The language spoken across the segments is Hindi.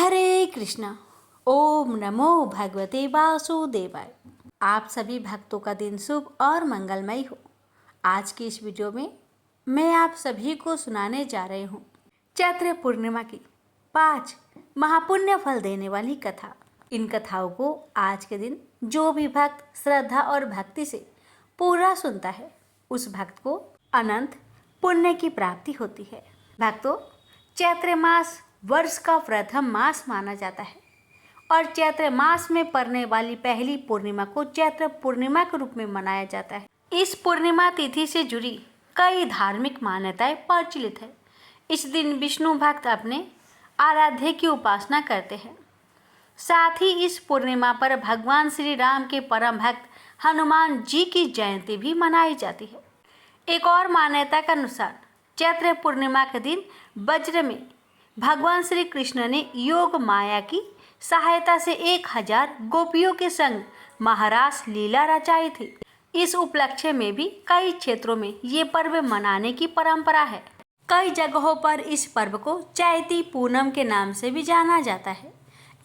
हरे कृष्णा। ओम नमो भगवते वासुदेवाय। आप सभी भक्तों का दिन शुभ और मंगलमय हो। आज की इस वीडियो में मैं आप सभी को सुनाने जा रही हूँ चैत्र पूर्णिमा की 5 महापुण्य फल देने वाली कथा। इन कथाओं को आज के दिन जो भी भक्त श्रद्धा और भक्ति से पूरा सुनता है उस भक्त को अनंत पुण्य की प्राप्ति होती है। भक्तों, चैत्र मास वर्ष का प्रथम मास माना जाता है और चैत्र मास में पड़ने वाली पहली पूर्णिमा को चैत्र पूर्णिमा के रूप में मनाया जाता है। इस पूर्णिमा तिथि से जुड़ी कई धार्मिक मान्यताएं प्रचलित है। इस दिन विष्णु भक्त अपने आराध्य की उपासना करते हैं। साथ ही इस पूर्णिमा पर भगवान श्री राम के परम भक्त हनुमान जी की जयंती भी मनाई जाती है। एक और मान्यता के अनुसार चैत्र पूर्णिमा के दिन वज्र में भगवान श्री कृष्ण ने योग माया की सहायता से 1000 गोपियों के संग महारास लीला रचाई थी। इस उपलक्ष्य में भी कई क्षेत्रों में ये पर्व मनाने की परंपरा है। कई जगहों पर इस पर्व को चैती पूनम के नाम से भी जाना जाता है।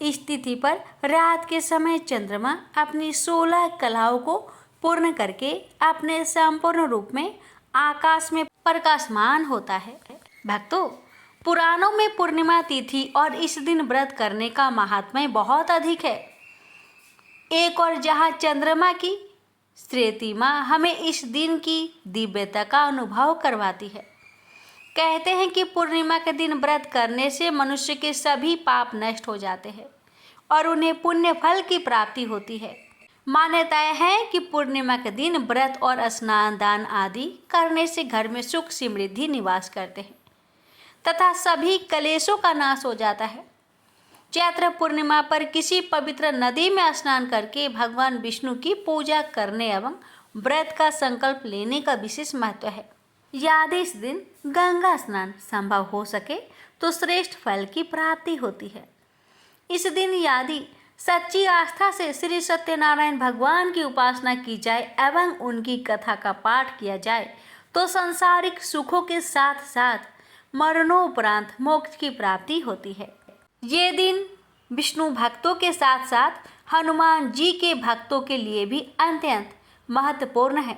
इस तिथि पर रात के समय चंद्रमा अपनी 16 कलाओं को पूर्ण करके अपने संपूर्ण रूप में आकाश में प्रकाशमान होता है। भक्तों, पुराणों में पूर्णिमा तिथि और इस दिन व्रत करने का महात्म्य बहुत अधिक है। एक और जहाँ चंद्रमा की श्रेतिमा हमें इस दिन की दिव्यता का अनुभव करवाती है। कहते हैं कि पूर्णिमा के दिन व्रत करने से मनुष्य के सभी पाप नष्ट हो जाते हैं और उन्हें पुण्य फल की प्राप्ति होती है। मान्यताएं हैं कि पूर्णिमा के दिन व्रत और स्नान दान आदि करने से घर में सुख समृद्धि निवास करते हैं तथा सभी कलेशों का नाश हो जाता है। चैत्र पूर्णिमा पर किसी पवित्र नदी में स्नान करके भगवान विष्णु की पूजा करने एवं व्रत का संकल्प लेने का विशेष महत्व है। यदि इस दिन गंगा स्नान संभव हो सके तो श्रेष्ठ फल की प्राप्ति होती है। इस दिन यदि सच्ची आस्था से श्री सत्यनारायण भगवान की उपासना की जाए एवं उनकी कथा का पाठ किया जाए तो सांसारिक सुखों के साथ साथ मरणोपरांत मोक्ष की प्राप्ति होती है। ये दिन विष्णु भक्तों के साथ साथ हनुमान जी के भक्तों के लिए भी अत्यंत महत्वपूर्ण है।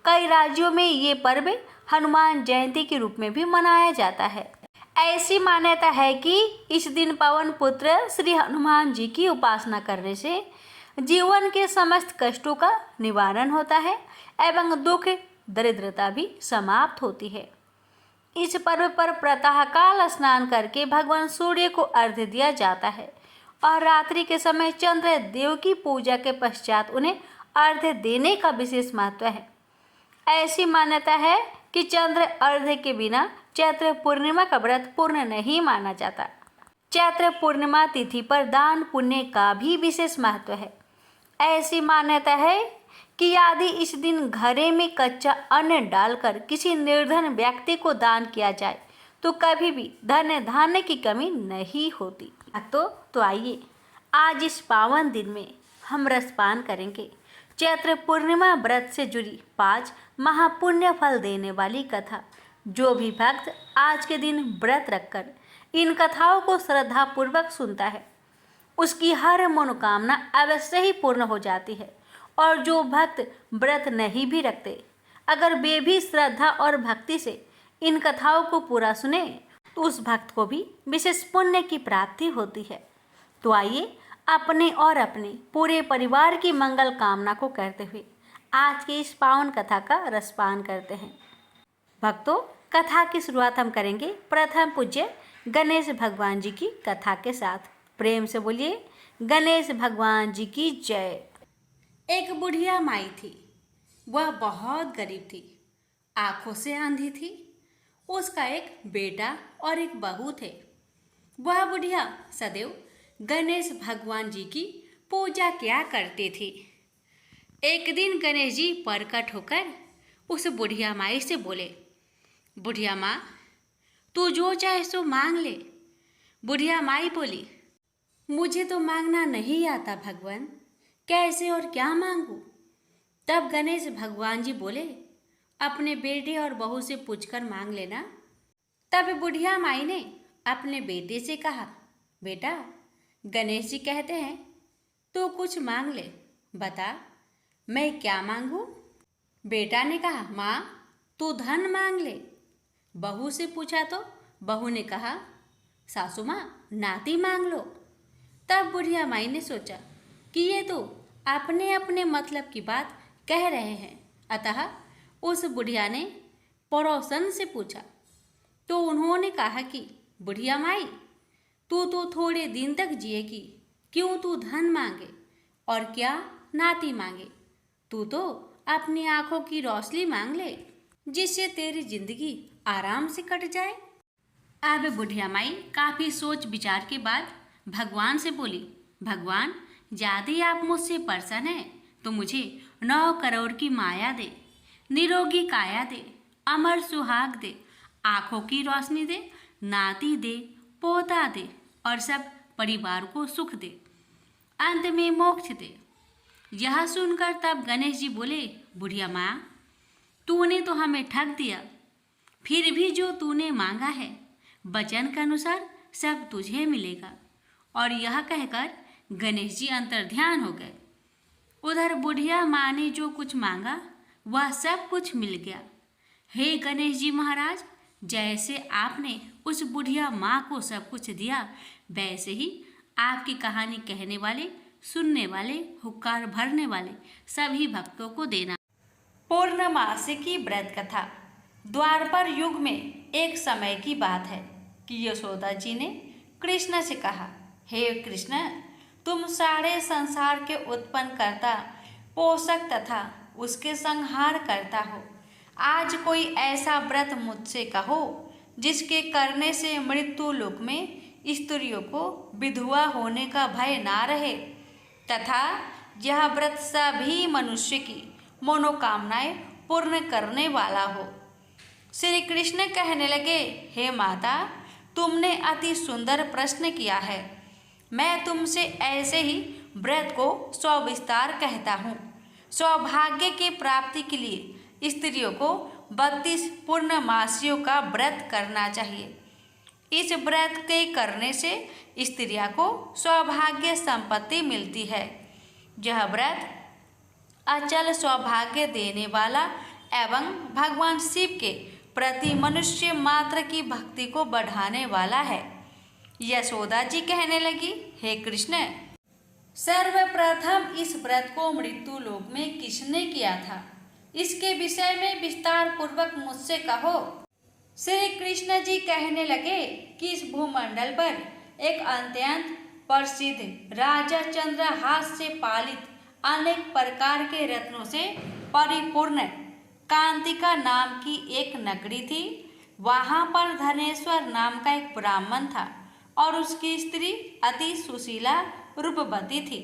कई राज्यों में ये पर्व हनुमान जयंती के रूप में भी मनाया जाता है। ऐसी मान्यता है कि इस दिन पवन पुत्र श्री हनुमान जी की उपासना करने से जीवन के समस्त कष्टों का निवारण होता है एवं दुख दरिद्रता भी समाप्त होती है। इस पर्व पर प्रातःकाल स्नान करके भगवान सूर्य को अर्घ्य दिया जाता है और रात्रि के समय चंद्र देव की पूजा के पश्चात उन्हें अर्घ्य देने का विशेष महत्व है। ऐसी मान्यता है कि चंद्र अर्घ्य के बिना चैत्र पूर्णिमा का व्रत पूर्ण नहीं माना जाता। चैत्र पूर्णिमा तिथि पर दान पुण्य का भी विशेष महत्व है। ऐसी मान्यता है कि यदि इस दिन घरे में कच्चा अन्न डालकर किसी निर्धन व्यक्ति को दान किया जाए तो कभी भी धन धान्य की कमी नहीं होती। तो आइए आज इस पावन दिन में हम रसपान करेंगे चैत्र पूर्णिमा व्रत से जुड़ी 5 महापुण्य फल देने वाली कथा। जो भी भक्त आज के दिन व्रत रखकर इन कथाओं को श्रद्धापूर्वक सुनता है उसकी हर मनोकामना अवश्य ही पूर्ण हो जाती है। और जो भक्त व्रत नहीं भी रखते, अगर वे भी श्रद्धा और भक्ति से इन कथाओं को पूरा सुने तो उस भक्त को भी विशेष पुण्य की प्राप्ति होती है। तो आइए अपने और अपने पूरे परिवार की मंगल कामना को करते हुए आज की इस पावन कथा का रसपान करते हैं। भक्तों, कथा की शुरुआत हम करेंगे प्रथम पूज्य गणेश भगवान जी की कथा के साथ। प्रेम से बोलिए गणेश भगवान जी की जय। एक बुढ़िया माई थी। वह बहुत गरीब थी, आंखों से अंधी थी। उसका एक बेटा और एक बहू थे। वह बुढ़िया सदैव गणेश भगवान जी की पूजा किया करती थी। एक दिन गणेश जी प्रकट होकर उस बुढ़िया माई से बोले, बुढ़िया माँ, तू जो चाहे सो मांग ले। बुढ़िया माई बोली, मुझे तो मांगना नहीं आता भगवान, कैसे और क्या मांगू। तब गणेश भगवान जी बोले, अपने बेटे और बहू से पूछकर मांग लेना। तब बुढ़िया माई ने अपने बेटे से कहा, बेटा गणेश जी कहते हैं, तू कुछ मांग ले, बता मैं क्या मांगू। बेटा ने कहा, माँ तू धन मांग ले। बहू से पूछा तो बहू ने कहा, सासू माँ नाती मांग लो। तब बुढ़िया माई ने सोचा कि ये तो अपने अपने मतलब की बात कह रहे हैं, अतः उस बुढ़िया ने पड़ोसन से पूछा तो उन्होंने कहा कि बुढ़िया माई तू तो थोड़े दिन तक जिएगी, क्यों तू धन मांगे और क्या नाती मांगे। तू तो अपनी आंखों की रोशनी मांग ले, जिससे तेरी जिंदगी आराम से कट जाए। अब बुढ़िया माई काफी सोच विचार के बाद भगवान से बोली, भगवान यदि आप मुझसे प्रसन्न हैं तो मुझे 9 करोड़ की माया दे, निरोगी काया दे, अमर सुहाग दे, आंखों की रोशनी दे, नाती दे, पोता दे और सब परिवार को सुख दे, अंत में मोक्ष दे। यह सुनकर तब गणेश जी बोले, बुढ़िया माँ तूने तो हमें ठग दिया, फिर भी जो तूने मांगा है वचन के अनुसार सब तुझे मिलेगा। और यह कहकर गणेश जी अंतर्ध्यान हो गए। उधर बुढ़िया माँ ने जो कुछ मांगा वह सब कुछ मिल गया। हे गणेश जी महाराज, जैसे आपने उस बुढ़िया माँ को सब कुछ दिया, वैसे ही आपकी कहानी कहने वाले, सुनने वाले, हुक्कार भरने वाले सभी भक्तों को देना। पूर्णमासी की व्रत कथा। द्वापर युग में एक समय की बात है कि यशोदा जी ने कृष्ण से कहा, हे कृष्ण, तुम सारे संसार के उत्पन्न करता, पोषक तथा उसके संहार करता हो। आज कोई ऐसा व्रत मुझसे कहो जिसके करने से मृत्यु लोक में स्त्रियों को विधवा होने का भय ना रहे, तथा यह व्रत सभी मनुष्य की मनोकामनाएं पूर्ण करने वाला हो। श्री कृष्ण कहने लगे, हे माता, तुमने अति सुंदर प्रश्न किया है। मैं तुमसे ऐसे ही व्रत को सविस्तार कहता हूँ। सौभाग्य की प्राप्ति के लिए स्त्रियों को 32 पूर्णमासियों का व्रत करना चाहिए। इस व्रत के करने से स्त्रियों को सौभाग्य संपत्ति मिलती है। यह व्रत अचल सौभाग्य देने वाला एवं भगवान शिव के प्रति मनुष्य मात्र की भक्ति को बढ़ाने वाला है। यशोदा जी कहने लगी, हे कृष्ण, सर्वप्रथम इस व्रत को मृत्यु लोक में किसने किया था, इसके विषय में विस्तार पूर्वक मुझसे कहो। श्री कृष्ण जी कहने लगे कि इस भूमंडल पर एक अत्यंत प्रसिद्ध राजा चंद्रहास से पालित अनेक प्रकार के रत्नों से परिपूर्ण कांतिका नाम की एक नगरी थी। वहाँ पर धनेश्वर नाम का एक ब्राह्मण था और उसकी स्त्री अति सुशीला रूपवती थी।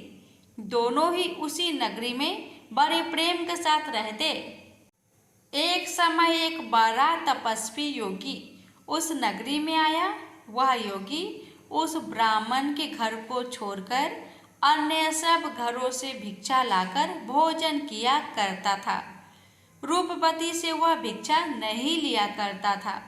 दोनों ही उसी नगरी में बड़े प्रेम के साथ रहते। एक समय एक बड़ा तपस्वी योगी उस नगरी में आया। वह योगी उस ब्राह्मण के घर को छोड़कर अन्य सब घरों से भिक्षा लाकर भोजन किया करता था। रूपवती से वह भिक्षा नहीं लिया करता था।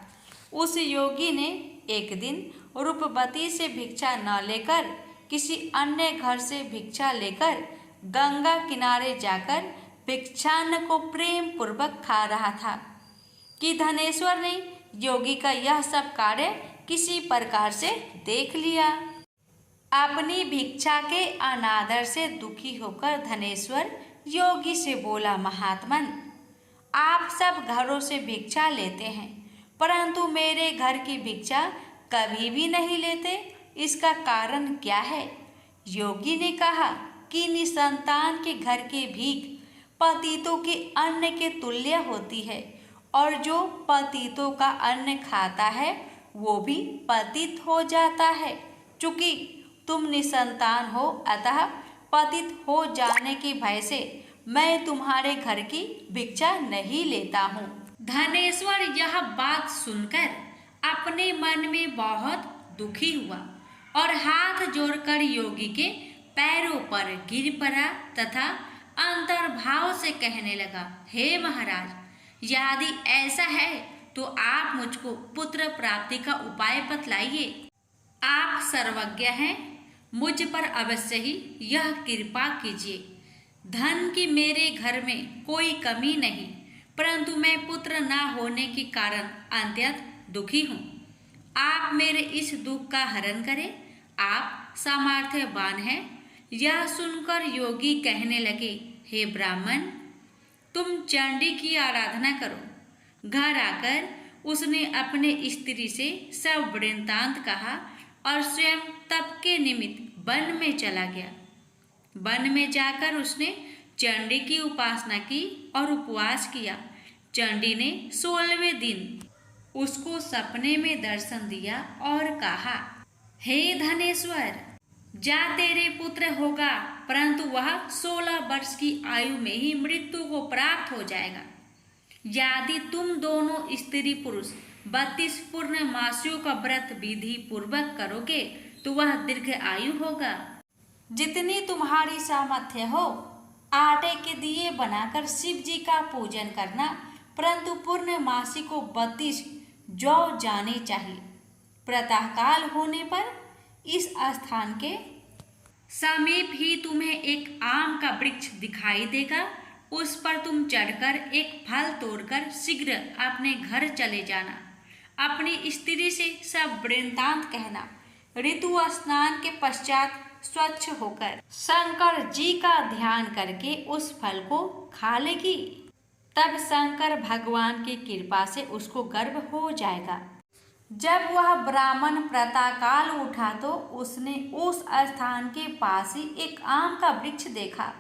उस योगी ने एक दिन रूपवती से भिक्षा न लेकर किसी अन्य घर से भिक्षा लेकर गंगा किनारे जाकर भिक्षान्न को प्रेम पूर्वक खा रहा था कि धनेश्वर ने योगी का यह सब कार्य किसी प्रकार से देख लिया। अपनी भिक्षा के अनादर से दुखी होकर धनेश्वर योगी से बोला, महात्मन, आप सब घरों से भिक्षा लेते हैं परंतु मेरे घर की भिक्षा कभी भी नहीं लेते, इसका कारण क्या है? योगी ने कहा कि निसंतान के घर की भीख पतितों के अन्न के तुल्य होती है और जो पतितों का अन्न खाता है वो भी पतित हो जाता है। चूंकि तुम निसंतान हो अतः पतित हो जाने के भय से मैं तुम्हारे घर की भिक्षा नहीं लेता हूँ। धनेश्वर यह बात सुनकर अपने मन में बहुत दुखी हुआ और हाथ जोड़कर योगी के पैरों पर गिर पड़ा तथा अंतर्भाव से कहने लगा, हे महाराज, यदि ऐसा है तो आप मुझको पुत्र प्राप्ति का उपाय बतलाइए। आप सर्वज्ञ हैं, मुझ पर अवश्य ही यह कृपा कीजिए। धन की मेरे घर में कोई कमी नहीं, परंतु मैं पुत्र न होने के कारण अत्यंत दुखी हूँ। आप मेरे इस दुख का हरण करें। आप सामर्थ्यवान हैं। यह सुनकर योगी कहने लगे, हे ब्राह्मण, तुम चंडी की आराधना करो। घर आकर उसने अपने स्त्री से सब वृत्तांत कहा और स्वयं तप के निमित्त वन में चला गया। वन में जाकर उसने चंडी की उपासना की और उपवास किया। चंडी ने 16वें दिन उसको सपने में दर्शन दिया और कहा, हे धनेश्वर, जा तेरे पुत्र होगा, परंतु वह 16 वर्ष की आयु में ही मृत्यु को प्राप्त हो जाएगा। यदि तुम दोनों स्त्री पुरुष 32 पूर्णमासियों का व्रत विधि पूर्वक करोगे तो वह दीर्घ आयु होगा। जितनी तुम्हारी सामर्थ्य हो, आटे के दिए बनाकर शिव जी का पूजन करना, परंतु पूर्णमासी को 32 जौ जाने चाहिए। प्रातःकाल होने पर इस स्थान के समीप ही तुम्हें एक आम का वृक्ष दिखाई देगा। उस पर तुम चढ़कर एक फल तोड़कर शीघ्र अपने घर चले जाना। अपनी स्त्री से सब वृत्तांत कहना। ऋतु स्नान के पश्चात स्वच्छ होकर शंकर जी का ध्यान करके उस फल को खा लेगी। तब शंकर भगवान की कृपा से उसको गर्भ हो जाएगा। जब वह ब्राह्मण प्रातःकाल उठा तो उसने उस स्थान के पास ही एक आम का वृक्ष देखा,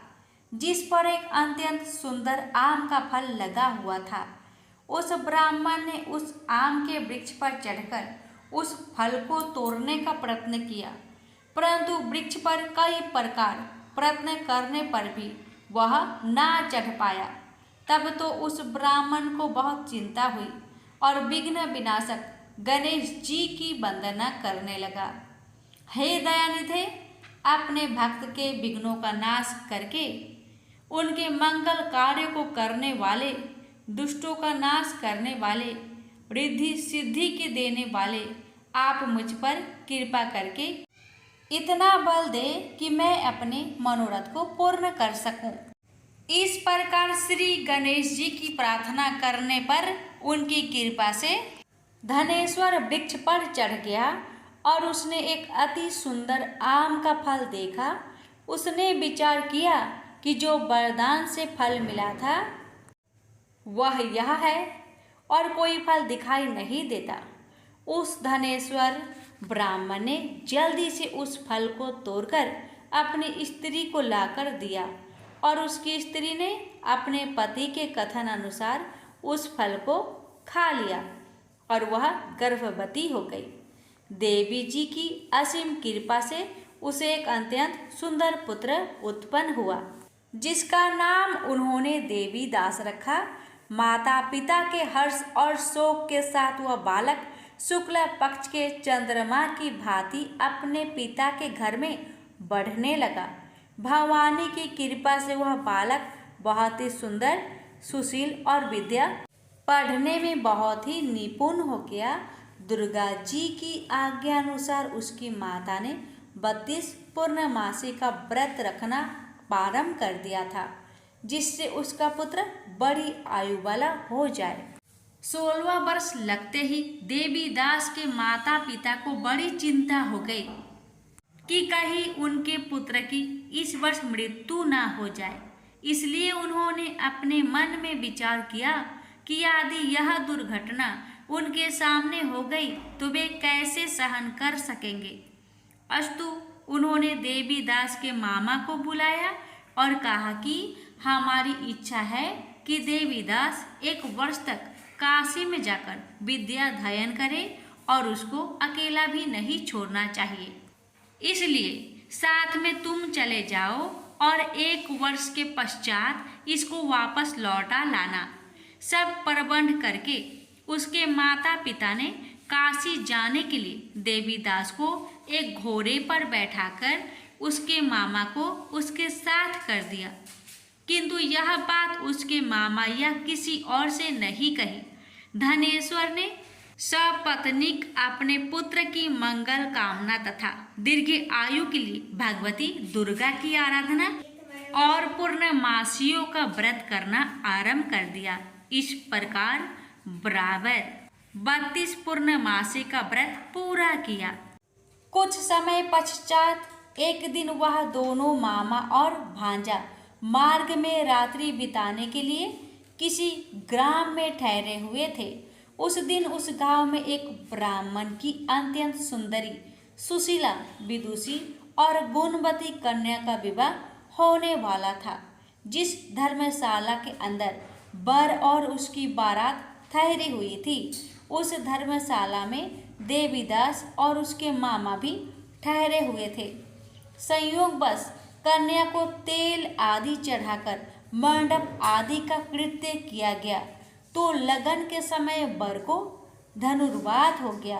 जिस पर एक अत्यंत सुंदर आम का फल लगा हुआ था। उस ब्राह्मण ने उस आम के वृक्ष पर चढ़कर उस फल को तोड़ने का प्रयत्न किया, परंतु वृक्ष पर कई प्रकार प्रयत्न करने पर भी वह ना चढ़ पाया। तब तो उस ब्राह्मण को बहुत चिंता हुई और विघ्न विनाशक गणेश जी की वंदना करने लगा। हे दयानिधे, अपने भक्त के विघ्नों का नाश करके उनके मंगल कार्य को करने वाले, दुष्टों का नाश करने वाले, रिद्धि सिद्धि के देने वाले, आप मुझ पर कृपा करके इतना बल दे कि मैं अपने मनोरथ को पूर्ण कर सकूं। इस प्रकार श्री गणेश जी की प्रार्थना करने पर उनकी कृपा से धनेश्वर वृक्ष पर चढ़ गया और उसने एक अति सुंदर आम का फल देखा। उसने विचार किया कि जो वरदान से फल मिला था वह यह है और कोई फल दिखाई नहीं देता। उस धनेश्वर ब्राह्मण ने जल्दी से उस फल को तोड़कर अपनी स्त्री को लाकर दिया और उसकी स्त्री ने अपने पति के कथन अनुसार उस फल को खा लिया और वह गर्भवती हो गई। देवी जी की असीम कृपा से उसे एक अत्यंत सुंदर पुत्र उत्पन्न हुआ, जिसका नाम उन्होंने देवी दास रखा। माता पिता के हर्ष और शोक के साथ वह बालक शुक्ल पक्ष के चंद्रमा की भांति अपने पिता के घर में बढ़ने लगा। भवानी की कृपा से वह बालक बहुत ही सुंदर, सुशील और विद्या पढ़ने में बहुत ही निपुण हो गया। दुर्गा जी की आज्ञा अनुसार उसकी माता ने 32 पूर्णमासी का व्रत रखना प्रारंभ कर दिया था, जिससे उसका पुत्र बड़ी आयु वाला हो जाए। 16वां वर्ष लगते ही देवी दास के माता पिता को बड़ी चिंता हो गई कि कहीं उनके पुत्र की इस वर्ष मृत्यु न हो जाए। इसलिए उन्होंने अपने मन में विचार किया कि यदि यह दुर्घटना उनके सामने हो गई तो वे कैसे सहन कर सकेंगे। अस्तु उन्होंने देवी दास के मामा को बुलाया और कहा कि हमारी इच्छा है कि देवी दास 1 वर्ष तक काशी में जाकर विद्या अध्ययन करे और उसको अकेला भी नहीं छोड़ना चाहिए। इसलिए साथ में तुम चले जाओ और 1 वर्ष के पश्चात इसको वापस लौटा लाना। सब प्रबंध करके उसके माता पिता ने काशी जाने के लिए देवी दास को एक घोड़े पर बैठाकर उसके मामा को उसके साथ कर दिया, किंतु यह बात उसके मामा या किसी और से नहीं कही। धनेश्वर ने सपत्नीक अपने पुत्र की मंगल कामना तथा दीर्घ आयु के लिए भगवती दुर्गा की आराधना और पूर्णमासियों का व्रत करना आरंभ कर दिया। इस प्रकार बराबर 32 पूर्णमासी का व्रत पूरा किया। कुछ समय पश्चात एक दिन वह दोनों मामा और भांजा मार्ग में रात्रि बिताने के लिए किसी ग्राम में ठहरे हुए थे। उस दिन उस गांव में एक ब्राह्मण की अत्यंत सुंदरी, सुशीला, विदुषी और गुणवती कन्या का विवाह होने वाला था। जिस धर्मशाला के अंदर वर और उसकी बारात ठहरी हुई थी, उस धर्मशाला में देवीदास और उसके मामा भी ठहरे हुए थे। संयोगवश कन्या को तेल आदि चढ़ाकर मंडप आदि का कृत्य किया गया तो लगन के समय वर को धनुर्वात हो गया।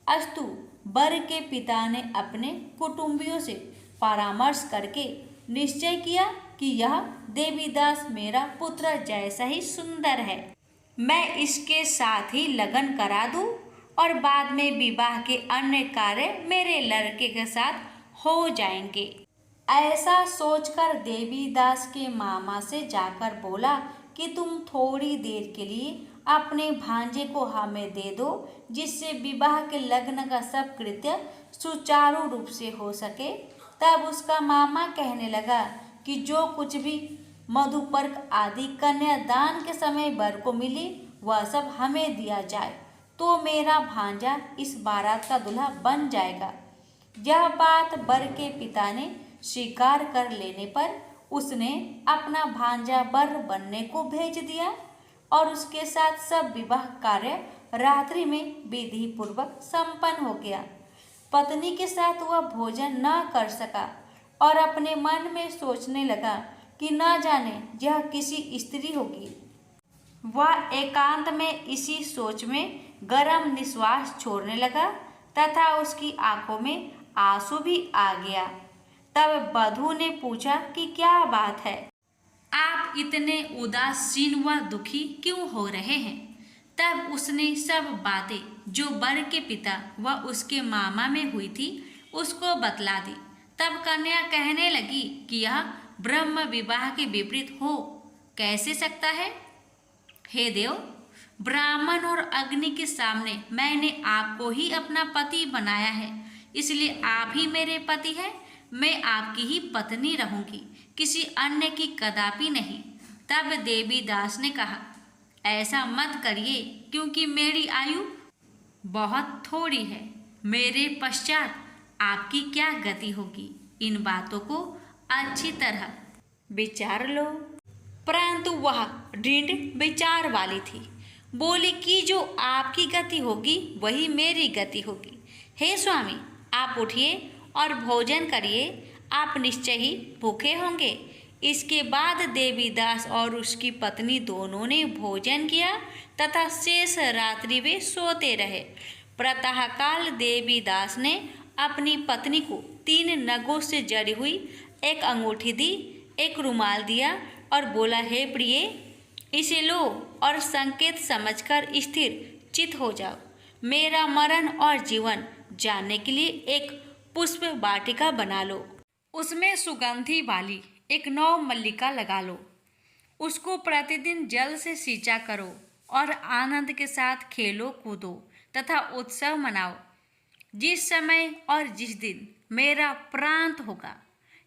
अस्तु वर के पिता ने अपने कुटुंबियों से परामर्श करके निश्चय किया कि यह देवीदास मेरा पुत्र जैसा ही सुंदर है, मैं इसके साथ ही लगन करा दूं और बाद में विवाह के अन्य कार्य मेरे लड़के के साथ हो जाएंगे। ऐसा सोचकर देवीदास के मामा से जाकर बोला कि तुम थोड़ी देर के लिए अपने भांजे को हमें दे दो, जिससे विवाह के लग्न का सब कृत्य सुचारू रूप से हो सके। तब उसका मामा कहने लगा कि जो कुछ भी मधुपर्क आदि कन्यादान के समय वर को मिली वह सब हमें दिया जाए तो मेरा भांजा इस बारात का दूल्हा बन जाएगा। यह बात वर के पिता ने स्वीकार कर लेने पर उसने अपना भांजा वर बनने को भेज दिया और उसके साथ सब विवाह कार्य रात्रि में विधि पूर्वक संपन्न हो गया। पत्नी के साथ वह भोजन न कर सका और अपने मन में सोचने लगा कि न जाने यह किसी स्त्री होगी। वह एकांत में इसी सोच में गरम निश्वास छोड़ने लगा तथा उसकी आंखों में आंसू भी आ गया। तब वधू ने पूछा कि क्या बात है, आप इतने उदासीन व दुखी क्यों हो रहे हैं। तब उसने सब बातें जो वर के पिता व उसके मामा में हुई थी उसको बतला दी। तब कन्या कहने लगी कि यह ब्रह्म विवाह के विपरीत हो कैसे सकता है। हे देव, ब्राह्मण और अग्नि के सामने मैंने आपको ही अपना पति बनाया है, इसलिए आप ही मेरे पति हैं। मैं आपकी ही पत्नी रहूंगी, किसी अन्य की कदापि नहीं। तब देवीदास ने कहा, ऐसा मत करिए, क्योंकि मेरी आयु बहुत थोड़ी है। मेरे पश्चात आपकी क्या गति होगी, इन बातों को अच्छी तरह विचार लो। परंतु वह दृढ़ विचार वाली थी, बोली कि जो आपकी गति होगी वही मेरी गति होगी। हे स्वामी, आप उठिए और भोजन करिए, आप निश्चय ही भूखे होंगे। इसके बाद देवीदास और उसकी पत्नी दोनों ने भोजन किया तथा शेष रात्रि वे सोते रहे। प्रातःकाल देवीदास ने अपनी पत्नी को 3 नगों से जड़ी हुई एक अंगूठी दी, एक रुमाल दिया और बोला, हे प्रिय, इसे लो और संकेत समझकर स्थिर चित हो जाओ। मेरा मरण और जीवन जानने के लिए एक पुष्प वाटिका बना लो, उसमें सुगंधी वाली एक नौ मल्लिका लगा लो, उसको प्रतिदिन जल से सींचा करो और आनंद के साथ खेलो कूदो तथा उत्सव मनाओ। जिस समय और जिस दिन मेरा प्रांत होगा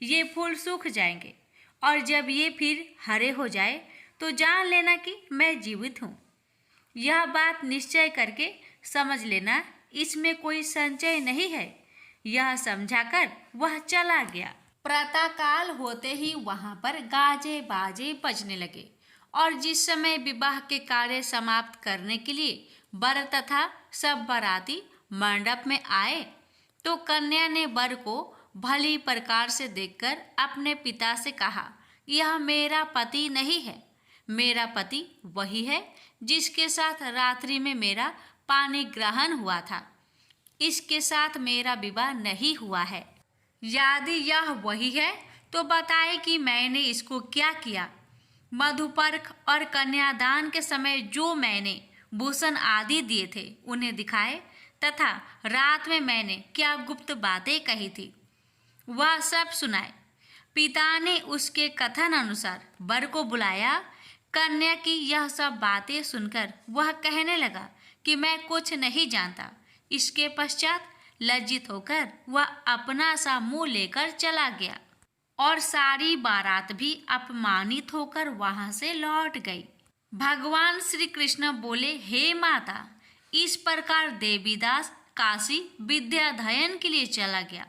ये फूल सूख जाएंगे और जब ये फिर हरे हो जाए तो जान लेना कि मैं जीवित हूँ। यह बात निश्चय करके समझ लेना, इसमें कोई संचय नहीं है। यह समझाकर वह चला गया। प्रातःकाल होते ही वहां पर गाजे बाजे बजने लगे और जिस समय विवाह के कार्य समाप्त करने के लिए वर तथा सब बाराती मंडप में आए तो कन्या ने वर को भली प्रकार से देखकर अपने पिता से कहा, यह मेरा पति नहीं है। मेरा पति वही है जिसके साथ रात्रि में मेरा पानी ग्रहण हुआ था। इसके साथ मेरा विवाह नहीं हुआ है। यदि यह वही है तो बताए कि मैंने इसको क्या किया। मधुपर्क और कन्यादान के समय जो मैंने भूषण आदि दिए थे उन्हें दिखाए तथा रात में मैंने क्या गुप्त बातें कही थी वह सब सुनाए। पिता ने उसके कथन अनुसार वर को बुलाया। कन्या की यह सब बातें सुनकर वह कहने लगा कि मैं कुछ नहीं जानता। इसके पश्चात लज्जित होकर वह अपना सा मुंह लेकर चला गया और सारी बारात भी अपमानित होकर वहां से लौट गई। भगवान श्री कृष्ण बोले, हे माता, इस प्रकार देवीदास काशी विद्याध्ययन के लिए चला गया।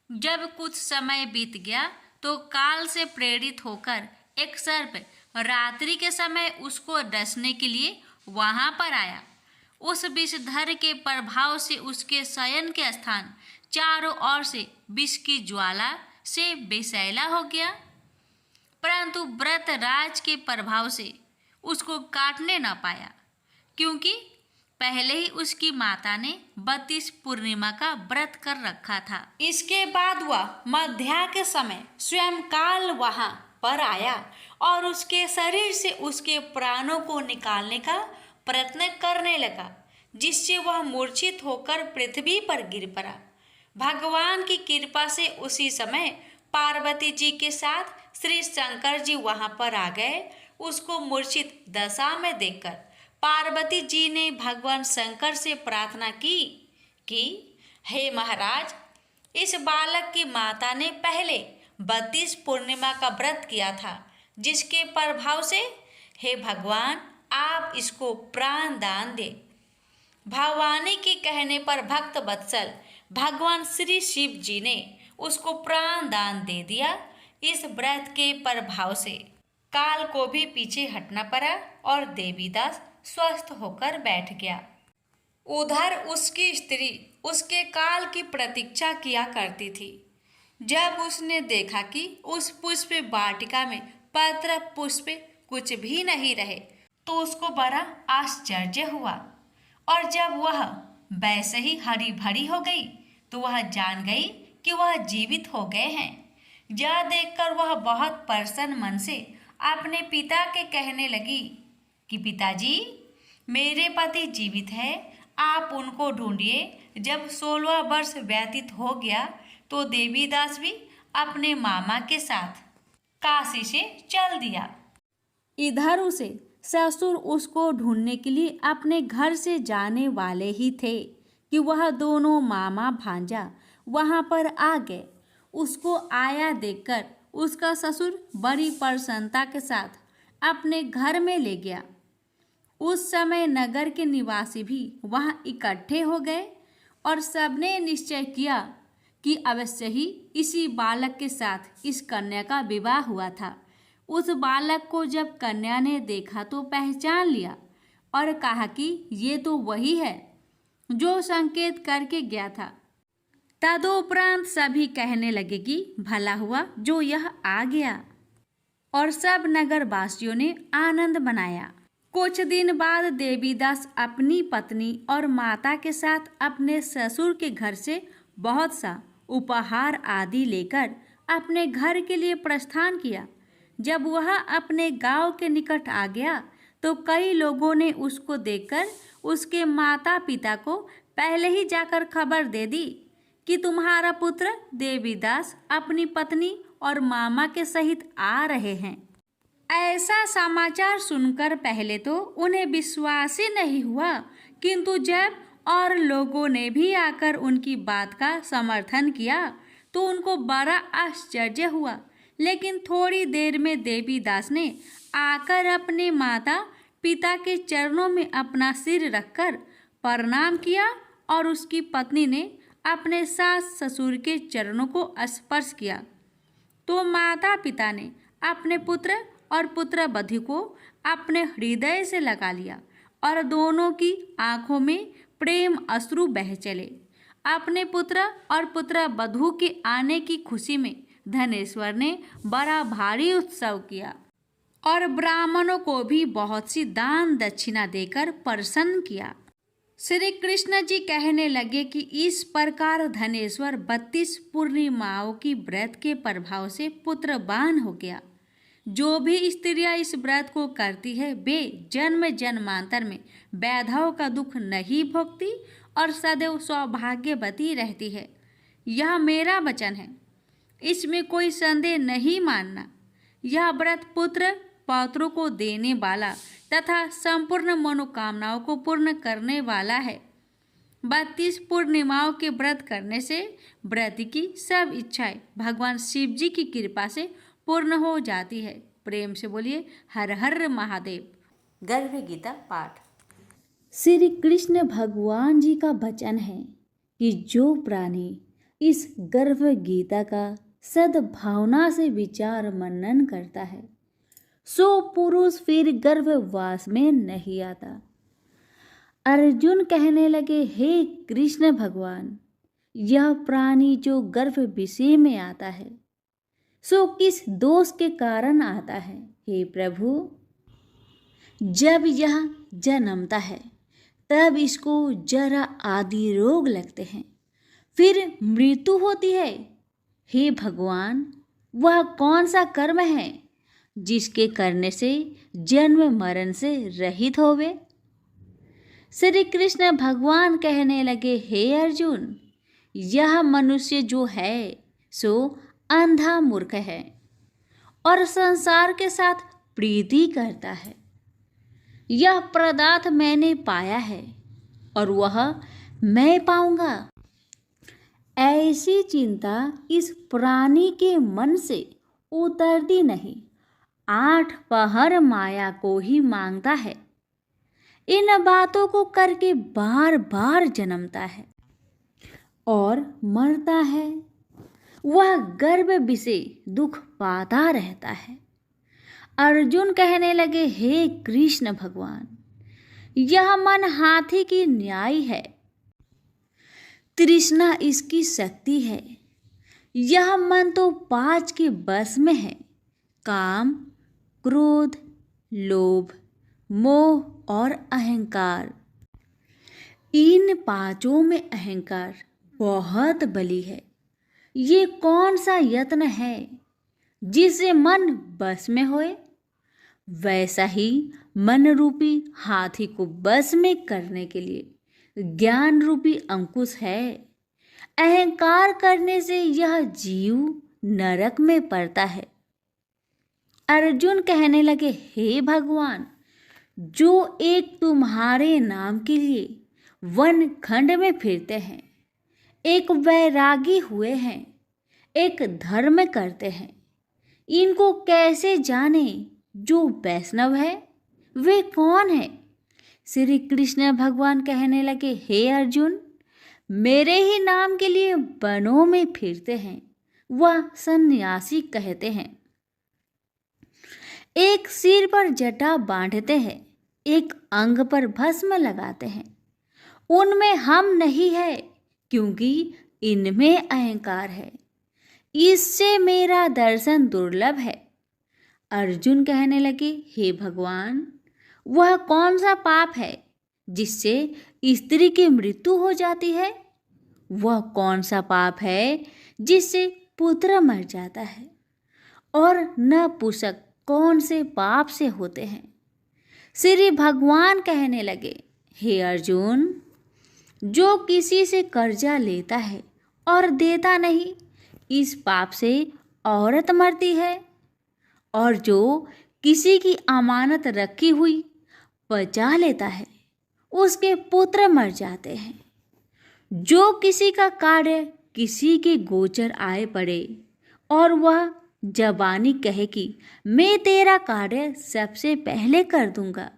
जब कुछ समय बीत गया तो काल से प्रेरित होकर एक सर्प रात्रि के समय उसको डसने के लिए वहां पर आया। उस विषधर के प्रभाव से उसके शयन के स्थान चारों ओर से विष की ज्वाला से बेसैला हो गया, परंतु व्रत राज के प्रभाव से उसको काटने न पाया, क्योंकि पहले ही उसकी माता ने 32 पूर्णिमा का व्रत कर रखा था। इसके बाद वह मध्या के समय स्वयं काल वहां पर आया और उसके शरीर से उसके प्राणों को निकालने का प्रयत्न करने लगा, जिससे वह मूर्छित होकर पृथ्वी पर गिर पड़ा। भगवान की कृपा से उसी समय पार्वती जी के साथ श्री शंकर जी वहां पर आ गए। उसको मूर्छित दशा में देखकर पार्वती जी ने भगवान शंकर से प्रार्थना की कि हे महाराज, इस बालक की माता ने पहले 32 पूर्णिमा का व्रत किया था, जिसके प्रभाव से हे भगवान आप इसको प्राण दान दे। भवानी के कहने पर भक्त वत्सल भगवान श्री शिव जी ने उसको प्राण दान दे दिया। इस व्रत के प्रभाव से काल को भी पीछे हटना पड़ा और देवीदास स्वस्थ होकर बैठ गया। उधर उसकी स्त्री उसके काल की प्रतीक्षा किया करती थी। जब उसने देखा कि उस पुष्प वाटिका में पत्र पुष्प कुछ भी नहीं रहे तो उसको बड़ा आश्चर्य हुआ, और जब वह वैसे ही हरी भरी हो गई तो वह जान गई कि वह जीवित हो गए हैं। यह देखकर वह बहुत प्रसन्न मन से अपने पिता के कहने लगी कि पिताजी, मेरे पति जीवित है, आप उनको ढूंढिए। जब 16 वर्ष व्यतीत हो गया तो देवीदास भी अपने मामा के साथ काशी से चल दिया। इधर उसे ससुर उसको ढूंढने के लिए अपने घर से जाने वाले ही थे कि वह दोनों मामा भांजा वहां पर आ गए। उसको आया देखकर उसका ससुर बड़ी प्रसन्नता के साथ अपने घर में ले गया। उस समय नगर के निवासी भी वहां इकट्ठे हो गए और सबने निश्चय किया कि अवश्य ही इसी बालक के साथ इस कन्या का विवाह हुआ था। उस बालक को जब कन्या ने देखा तो पहचान लिया और कहा कि ये तो वही है जो संकेत करके गया था। तदुपरांत सभी कहने लगे कि भला हुआ जो यह आ गया, और सब नगर वासियों ने आनंद मनाया। कुछ दिन बाद देवीदास अपनी पत्नी और माता के साथ अपने ससुर के घर से बहुत सा उपहार आदि लेकर अपने घर के लिए प्रस्थान किया। जब वह अपने गांव के निकट आ गया तो कई लोगों ने उसको देखकर उसके माता पिता को पहले ही जाकर खबर दे दी कि तुम्हारा पुत्र देवीदास अपनी पत्नी और मामा के सहित आ रहे हैं। ऐसा समाचार सुनकर पहले तो उन्हें विश्वास ही नहीं हुआ, किंतु जब और लोगों ने भी आकर उनकी बात का समर्थन किया तो उनको बड़ा आश्चर्य हुआ। लेकिन थोड़ी देर में देवीदास ने आकर अपने माता पिता के चरणों में अपना सिर रखकर प्रणाम किया और उसकी पत्नी ने अपने सास ससुर के चरणों को स्पर्श किया तो माता पिता ने अपने पुत्र और पुत्रवधू को अपने हृदय से लगा लिया और दोनों की आंखों में प्रेम अश्रु बह चले। अपने पुत्र और पुत्रवधू के आने की खुशी में धनेश्वर ने बड़ा भारी उत्सव किया और ब्राह्मणों को भी बहुत सी दान दक्षिणा देकर प्रसन्न किया। श्री कृष्ण जी कहने लगे कि इस प्रकार धनेश्वर 32 पूर्णिमाओं की व्रत के प्रभाव से पुत्रवान हो गया। जो भी स्त्रियां इस व्रत को करती है वे जन्म जन्मांतर में वैधव का दुख नहीं भोगती और सदैव सौभाग्यवती रहती है। यह मेरा वचन है, इसमें कोई संदेह नहीं मानना। यह व्रत पुत्र पौत्रों को देने वाला तथा संपूर्ण मनोकामनाओं को पूर्ण करने वाला है। 32 पूर्णिमाओं के व्रत करने से व्रत की सब इच्छाएं भगवान शिव जी की कृपा से पूर्ण हो जाती है। प्रेम से बोलिए हर हर महादेव। गर्भ गीता पाठ। श्री कृष्ण भगवान जी का वचन है कि जो प्राणी इस गर्भ गीता का सद्भावना से विचार मनन करता है सो पुरुष फिर गर्भवास में नहीं आता। अर्जुन कहने लगे, हे कृष्ण भगवान, यह प्राणी जो गर्भ विषय में आता है सो किस दोष के कारण आता है? हे प्रभु, जब यह जन्मता है तब इसको जरा आदि रोग लगते हैं, फिर मृत्यु होती है। हे भगवान, वह कौन सा कर्म है जिसके करने से जन्म मरण से रहित होवे? श्री कृष्ण भगवान कहने लगे, हे अर्जुन, यह मनुष्य जो है सो अंधा मूर्ख है और संसार के साथ प्रीति करता है। यह पदार्थ मैंने पाया है और वह मैं पाऊंगा, ऐसी चिंता इस प्राणी के मन से उतरती नहीं। 8 पहर माया को ही मांगता है। इन बातों को करके बार बार जन्मता है और मरता है। वह गर्भ विषय दुख पाता रहता है। अर्जुन कहने लगे, हे कृष्ण भगवान, यह मन हाथी की न्याय है, तृष्णा इसकी शक्ति है। यह मन तो 5 के बस में है, काम, क्रोध, लोभ, मोह और अहंकार। इन 5 में अहंकार बहुत बली है। ये कौन सा यत्न है जिससे मन बस में होए? वैसा ही मन रूपी हाथी को बस में करने के लिए ज्ञान रूपी अंकुश है। अहंकार करने से यह जीव नरक में पड़ता है। अर्जुन कहने लगे, हे भगवान, जो एक तुम्हारे नाम के लिए वन खंड में फिरते हैं, एक वैरागी हुए हैं, एक धर्म करते हैं, इनको कैसे जाने जो वैष्णव है वे कौन है? श्री कृष्ण भगवान कहने लगे, हे अर्जुन, मेरे ही नाम के लिए वनों में फिरते हैं वह सन्यासी कहते हैं। एक सिर पर जटा बांधते हैं, एक अंग पर भस्म लगाते हैं। उनमें हम नहीं है क्योंकि इनमें अहंकार है। इससे मेरा दर्शन दुर्लभ है। अर्जुन कहने लगे, हे भगवान, वह कौन सा पाप है जिससे स्त्री की मृत्यु हो जाती है? वह कौन सा पाप है जिससे पुत्र मर जाता है? और नपुंसक कौन से पाप से होते हैं? श्री भगवान कहने लगे, हे अर्जुन, जो किसी से कर्जा लेता है और देता नहीं, इस पाप से औरत मरती है। और जो किसी की अमानत रखी हुई बचा लेता है, उसके पुत्र मर जाते हैं। जो किसी का कार्य किसी के गोचर आए पड़े और वह जबानी कहे कि मैं तेरा कार्य सबसे पहले कर दूंगा,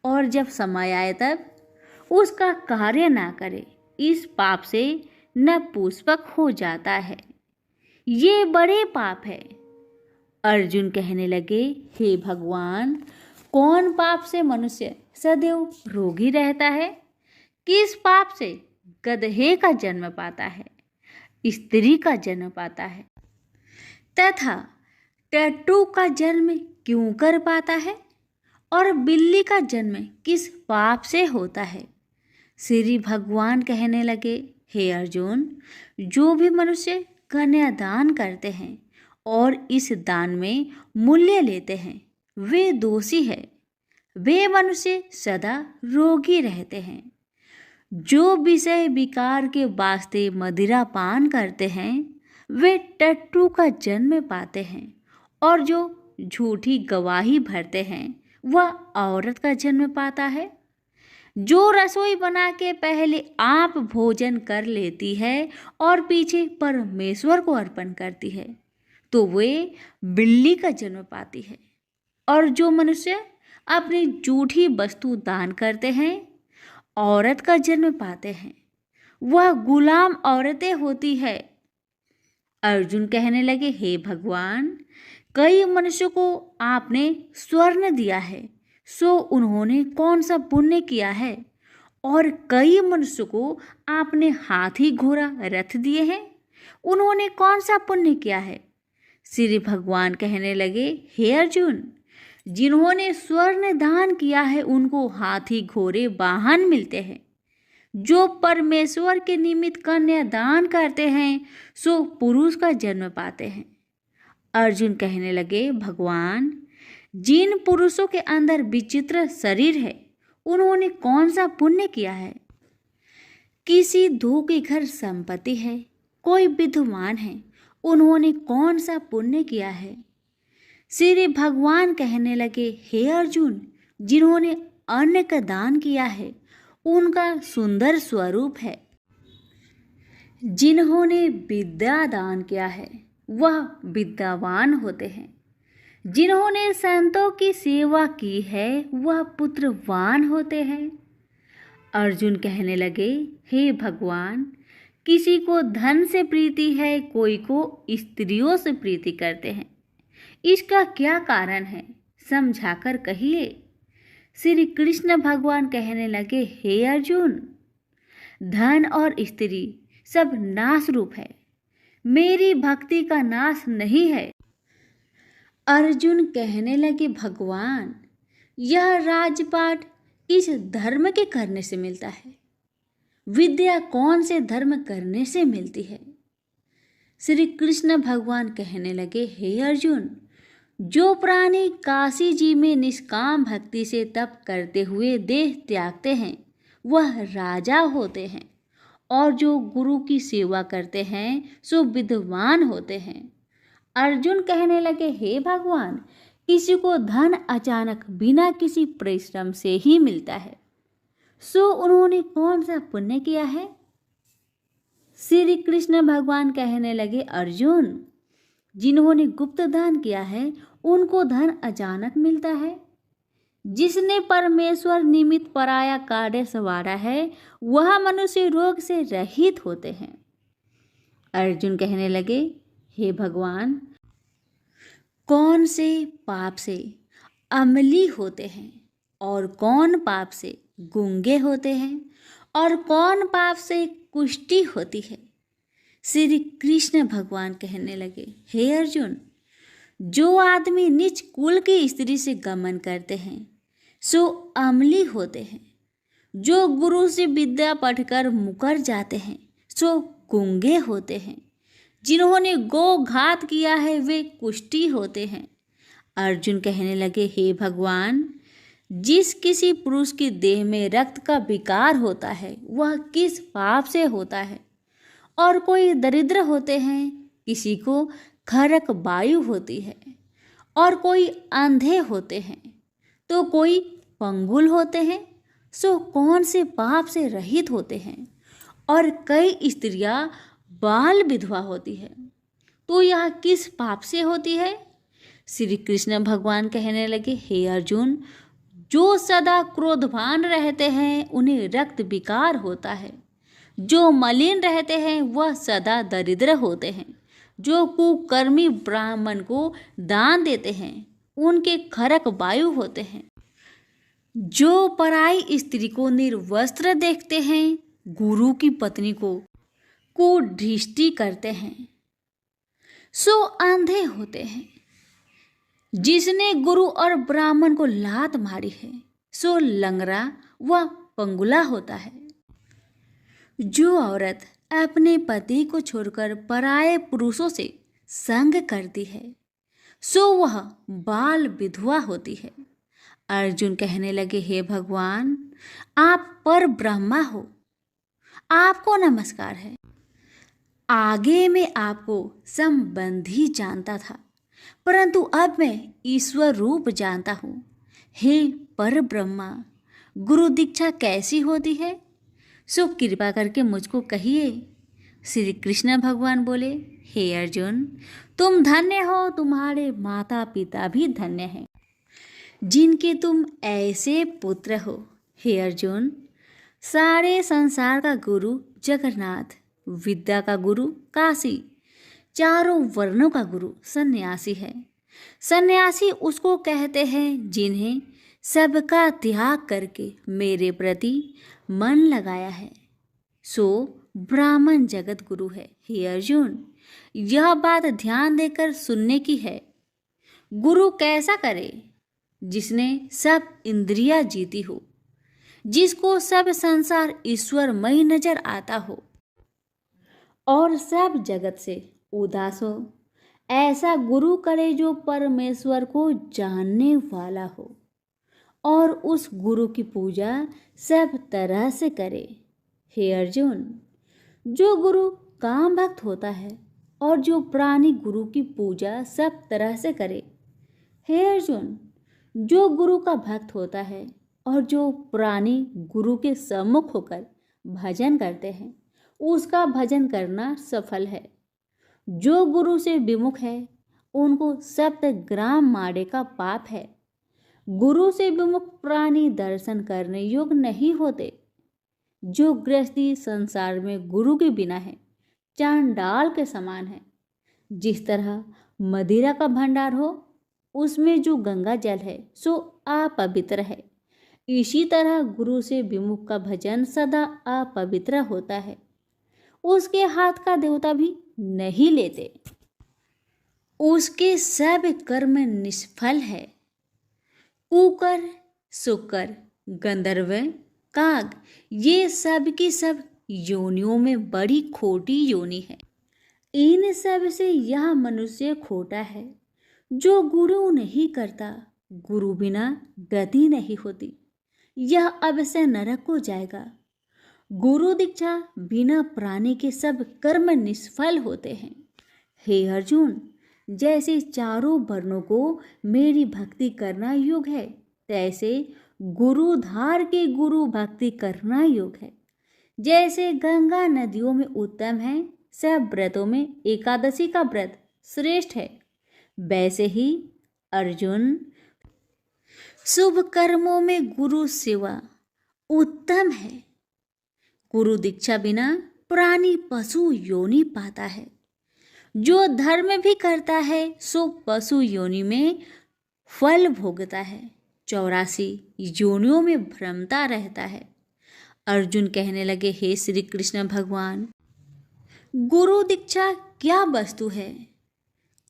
और जब समय आए तब उसका कार्य ना करे, इस पाप से नपुंसक हो जाता है। ये बड़े पाप है। अर्जुन कहने लगे, हे भगवान, कौन पाप से मनुष्य सदैव रोगी रहता है? किस पाप से गधे का जन्म पाता है, स्त्री का जन्म पाता है, तथा टट्टू का जन्म क्यों कर पाता है, और बिल्ली का जन्म किस पाप से होता है? श्री भगवान कहने लगे, हे अर्जुन, जो भी मनुष्य कन्यादान करते हैं और इस दान में मूल्य लेते हैं वे दोषी है। वे मनुष्य सदा रोगी रहते हैं। जो विषय विकार के वास्ते मदिरा पान करते हैं वे टट्टू का जन्म पाते हैं, और जो झूठी गवाही भरते हैं वह औरत का जन्म पाता है। जो रसोई बना के पहले आप भोजन कर लेती है और पीछे परमेश्वर को अर्पण करती है तो वे बिल्ली का जन्म पाती है। और जो मनुष्य अपनी झूठी वस्तु दान करते हैं औरत का जन्म पाते हैं, वह गुलाम औरतें होती है। अर्जुन कहने लगे, हे भगवान, कई मनुष्यों को आपने स्वर्ण दिया है, सो उन्होंने कौन सा पुण्य किया है? और कई मनुष्यों को आपने हाथी घोड़ा रथ दिए हैं, उन्होंने कौन सा पुण्य किया है? श्री भगवान कहने लगे, हे अर्जुन, जिन्होंने स्वर्ण दान किया है उनको हाथी घोड़े वाहन मिलते हैं। जो परमेश्वर के निमित्त कन्या दान करते हैं सो पुरुष का जन्म पाते हैं। अर्जुन कहने लगे, भगवान, जिन पुरुषों के अंदर विचित्र शरीर है उन्होंने कौन सा पुण्य किया है? किसी दो के घर संपत्ति है, कोई विद्वान है, उन्होंने कौन सा पुण्य किया है? श्री भगवान कहने लगे, हे अर्जुन, जिन्होंने अन्न का दान किया है उनका सुंदर स्वरूप है। जिन्होंने विद्या दान किया है वह विद्यावान होते हैं। जिन्होंने संतों की सेवा की है वह पुत्रवान होते हैं। अर्जुन कहने लगे, हे भगवान, किसी को धन से प्रीति है, कोई को स्त्रियों से प्रीति करते हैं। इसका क्या कारण है, समझाकर कहिए। श्री कृष्ण भगवान कहने लगे, हे अर्जुन, धन और स्त्री सब नाश रूप है, मेरी भक्ति का नाश नहीं है। अर्जुन कहने लगे, भगवान, यह राजपाट इस धर्म के करने से मिलता है, विद्या कौन से धर्म करने से मिलती है? श्री कृष्ण भगवान कहने लगे, हे अर्जुन, जो प्राणी काशी जी में निष्काम भक्ति से तप करते हुए देह त्यागते हैं वह राजा होते हैं, और जो गुरु की सेवा करते हैं सो विद्वान होते हैं। अर्जुन कहने लगे, हे भगवान, किसी को धन अचानक बिना किसी परिश्रम से ही मिलता है, सो उन्होंने कौन सा पुण्य किया है? श्री कृष्ण भगवान कहने लगे, अर्जुन, जिन्होंने गुप्त दान किया है उनको धन अचानक मिलता है। जिसने परमेश्वर निमित्त पराया कार्य संवारा है वह मनुष्य रोग से रहित होते हैं। अर्जुन कहने लगे, हे भगवान, कौन से पाप से अमली होते हैं और कौन पाप से गूंगे होते हैं और कौन पाप से कुष्ठी होती है? श्री कृष्ण भगवान कहने लगे, हे अर्जुन, जो आदमी नीच कुल की स्त्री से गमन करते हैं सो अमली होते हैं। जो गुरु से विद्या पढ़कर मुकर जाते हैं सो गूंगे होते हैं। जिन्होंने गो घात किया है वे कुष्ठी होते हैं। अर्जुन कहने लगे, हे भगवान, जिस किसी पुरुष की देह में रक्त का विकार होता है वह किस पाप से होता है? और कोई दरिद्र होते हैं, किसी को खरक वायु होती है, और कोई अंधे होते हैं, तो कोई पंगुल होते हैं, सो कौन से पाप से रहित होते हैं? और कई स्त्रियां बाल विधवा होती है, तो यह किस पाप से होती है? श्री कृष्ण भगवान कहने लगे, हे अर्जुन, जो सदा क्रोधवान रहते हैं उन्हें रक्त विकार होता है। जो मलिन रहते हैं वह सदा दरिद्र होते हैं। जो कुकर्मी ब्राह्मण को दान देते हैं उनके खरक वायु होते हैं। जो पराई स्त्री को निर्वस्त्र देखते हैं, गुरु की पत्नी को दृष्टि करते हैं, सो अंधे होते हैं। जिसने गुरु और ब्राह्मण को लात मारी है सो लंगड़ा व पंगुला होता है। जो औरत अपने पति को छोड़कर पराये पुरुषों से संग करती है सो वह बाल विधवा होती है। अर्जुन कहने लगे, हे भगवान, आप पर ब्रह्मा हो, आपको नमस्कार है। आगे मैं आपको संबंधी जानता था, परंतु अब मैं ईश्वर रूप जानता हूँ। हे पर ब्रह्मा, गुरु दीक्षा कैसी होती है, सो कृपा करके मुझको कहिए। श्री कृष्ण भगवान बोले, हे अर्जुन, तुम धन्य हो, तुम्हारे माता पिता भी धन्य हैं जिनके तुम ऐसे पुत्र हो। हे अर्जुन, सारे संसार का गुरु जगन्नाथ, विद्या का गुरु काशी, चारों वर्णों का गुरु सन्यासी है। सन्यासी उसको कहते हैं जिन्हें सबका त्याग करके मेरे प्रति मन लगाया है, सो ब्राह्मण जगत गुरु है। हे अर्जुन, यह बात ध्यान देकर सुनने की है। गुरु कैसा करे, जिसने सब इंद्रियां जीती हो, जिसको सब संसार ईश्वरमय नजर आता हो और सब जगत से उदास हो। ऐसा गुरु करे जो परमेश्वर को जानने वाला हो और उस गुरु की पूजा सब तरह से करे। हे अर्जुन, जो गुरु काम भक्त होता है और जो प्राणी गुरु की पूजा सब तरह से करे। हे अर्जुन, जो गुरु का भक्त होता है और जो प्राणी गुरु के सम्मुख होकर भजन करते हैं, उसका भजन करना सफल है। जो गुरु से विमुख है, उनको 7 ग्राम माड़े का पाप है। गुरु से विमुख प्राणी दर्शन करने योग्य नहीं होते। जो गृहस्थी संसार में गुरु के बिना है, चांडाल के समान है। जिस तरह मदिरा का भंडार हो, उसमें जो गंगा जल है सो अपवित्र है, इसी तरह गुरु से विमुख का भजन सदा अपवित्र होता है। उसके हाथ का देवता भी नहीं लेते, उसके सब कर्म निष्फल है। कुकर, शुकर, गंधर्व, काग, ये सब की सब योनियों में बड़ी खोटी योनि है। इन सब से यह मनुष्य खोटा है। जो गुरु नहीं करता, गुरु बिना गति नहीं होती, यह अवश्य नरक को जाएगा। गुरु दीक्षा बिना प्राणी के सब कर्म निष्फल होते हैं। हे अर्जुन, जैसे चारों वर्णों को मेरी भक्ति करना योग है, तैसे गुरुधार के गुरु भक्ति करना योग है। जैसे गंगा नदियों में उत्तम है, सब व्रतों में एकादशी का व्रत श्रेष्ठ है, वैसे ही अर्जुन, शुभ कर्मों में गुरु सेवा उत्तम है। गुरु दीक्षा बिना प्राणी पशु योनि पाता है। जो धर्म भी करता है सो पशु योनि में फल भोगता है, 84 योनियों में भ्रमता रहता है। अर्जुन कहने लगे, हे श्री कृष्ण भगवान, गुरु दीक्षा क्या वस्तु है।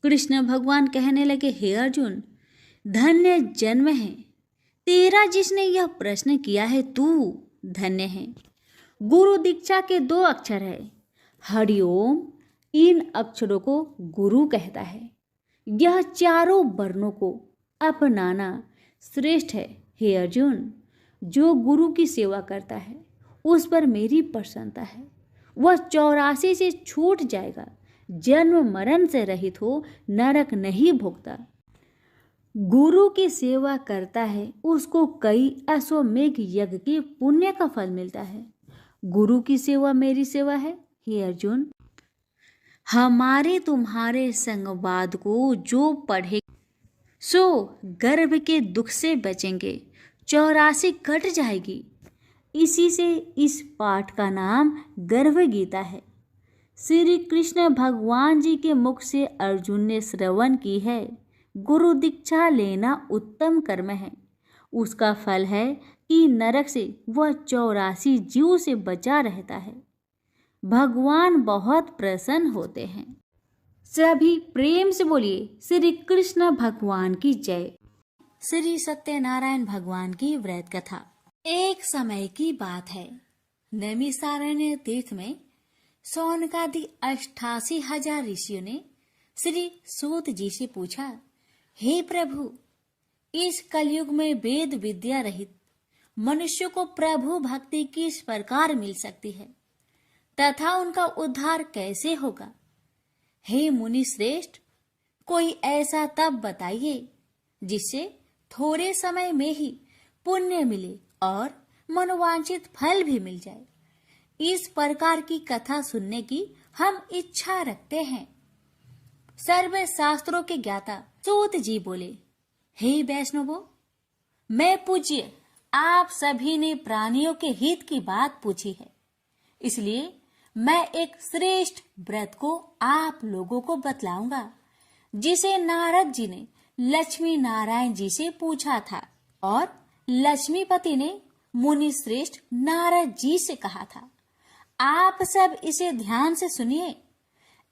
कृष्ण भगवान कहने लगे, हे अर्जुन, धन्य जन्म है तेरा जिसने यह प्रश्न किया है, तू धन्य है। गुरु दीक्षा के 2 अक्षर है, हरिओम। इन अक्षरों को गुरु कहता है। यह चारों वर्णों को अपनाना श्रेष्ठ है। हे अर्जुन, जो गुरु की सेवा करता है उस पर मेरी प्रसन्नता है। वह 84 से छूट जाएगा, जन्म मरण से रहित हो, नरक नहीं भोगता। गुरु की सेवा करता है उसको कई अश्वमेघ यज्ञ के पुण्य का फल मिलता है। गुरु की सेवा मेरी सेवा है। हे अर्जुन, हमारे तुम्हारे संवाद को जो पढ़े सो गर्भ के दुख से बचेंगे, 84 कट जाएगी। इसी से इस पाठ का नाम गर्भ गीता है। श्री कृष्ण भगवान जी के मुख से अर्जुन ने श्रवण की है। गुरु दीक्षा लेना उत्तम कर्म है। उसका फल है कि नरक से वह 84 जीव से बचा रहता है। भगवान बहुत प्रसन्न होते हैं। सभी प्रेम से बोलिए श्री कृष्ण भगवान की जय। श्री सत्यनारायण भगवान की व्रत कथा। एक समय की बात है, नैमिषारण्य तीर्थ में सौनकादि 88,000 ऋषियों ने श्री सूत जी से पूछा, हे प्रभु, इस कलयुग में वेद विद्या रहित मनुष्य को प्रभु भक्ति किस प्रकार मिल सकती है तथा उनका उद्धार कैसे होगा? हे मुनि श्रेष्ठ, कोई ऐसा तप बताइए जिससे थोड़े समय में ही पुण्य मिले और मनोवांछित फल भी मिल जाए। इस प्रकार की कथा सुनने की हम इच्छा रखते हैं। सर्व शास्त्रों के ज्ञाता सूत जी बोले, हे वैष्णवों, मैं पूज्य आप सभी ने प्राणियों के हित की बात पूछी है, इसलिए मैं एक श्रेष्ठ व्रत को आप लोगों को बतलाऊंगा, जिसे नारद जी ने लक्ष्मी नारायण जी से पूछा था और लक्ष्मीपति ने मुनि श्रेष्ठ नारद जी से कहा था। आप सब इसे ध्यान से सुनिए।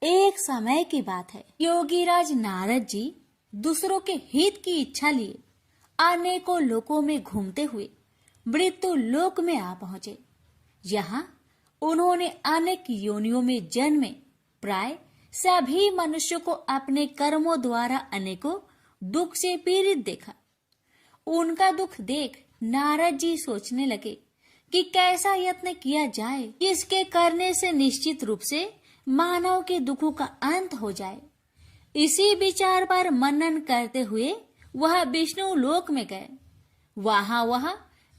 एक समय की बात है, योगीराज नारद जी दूसरों के हित की इच्छा लिए अनेकों लोकों में घूमते हुए मृत्यु लोक में आ पहुंचे। यहाँ उन्होंने अनेक योनियों में जन्मे प्राय सभी मनुष्यों को अपने कर्मों द्वारा अनेकों दुख से पीड़ित देखा। उनका दुख देख नारद जी सोचने लगे कि कैसा यत्न किया जाए इसके करने से निश्चित रूप से मानव के दुखों का अंत हो जाए। इसी विचार पर मनन करते हुए वह विष्णु लोक में गए। वह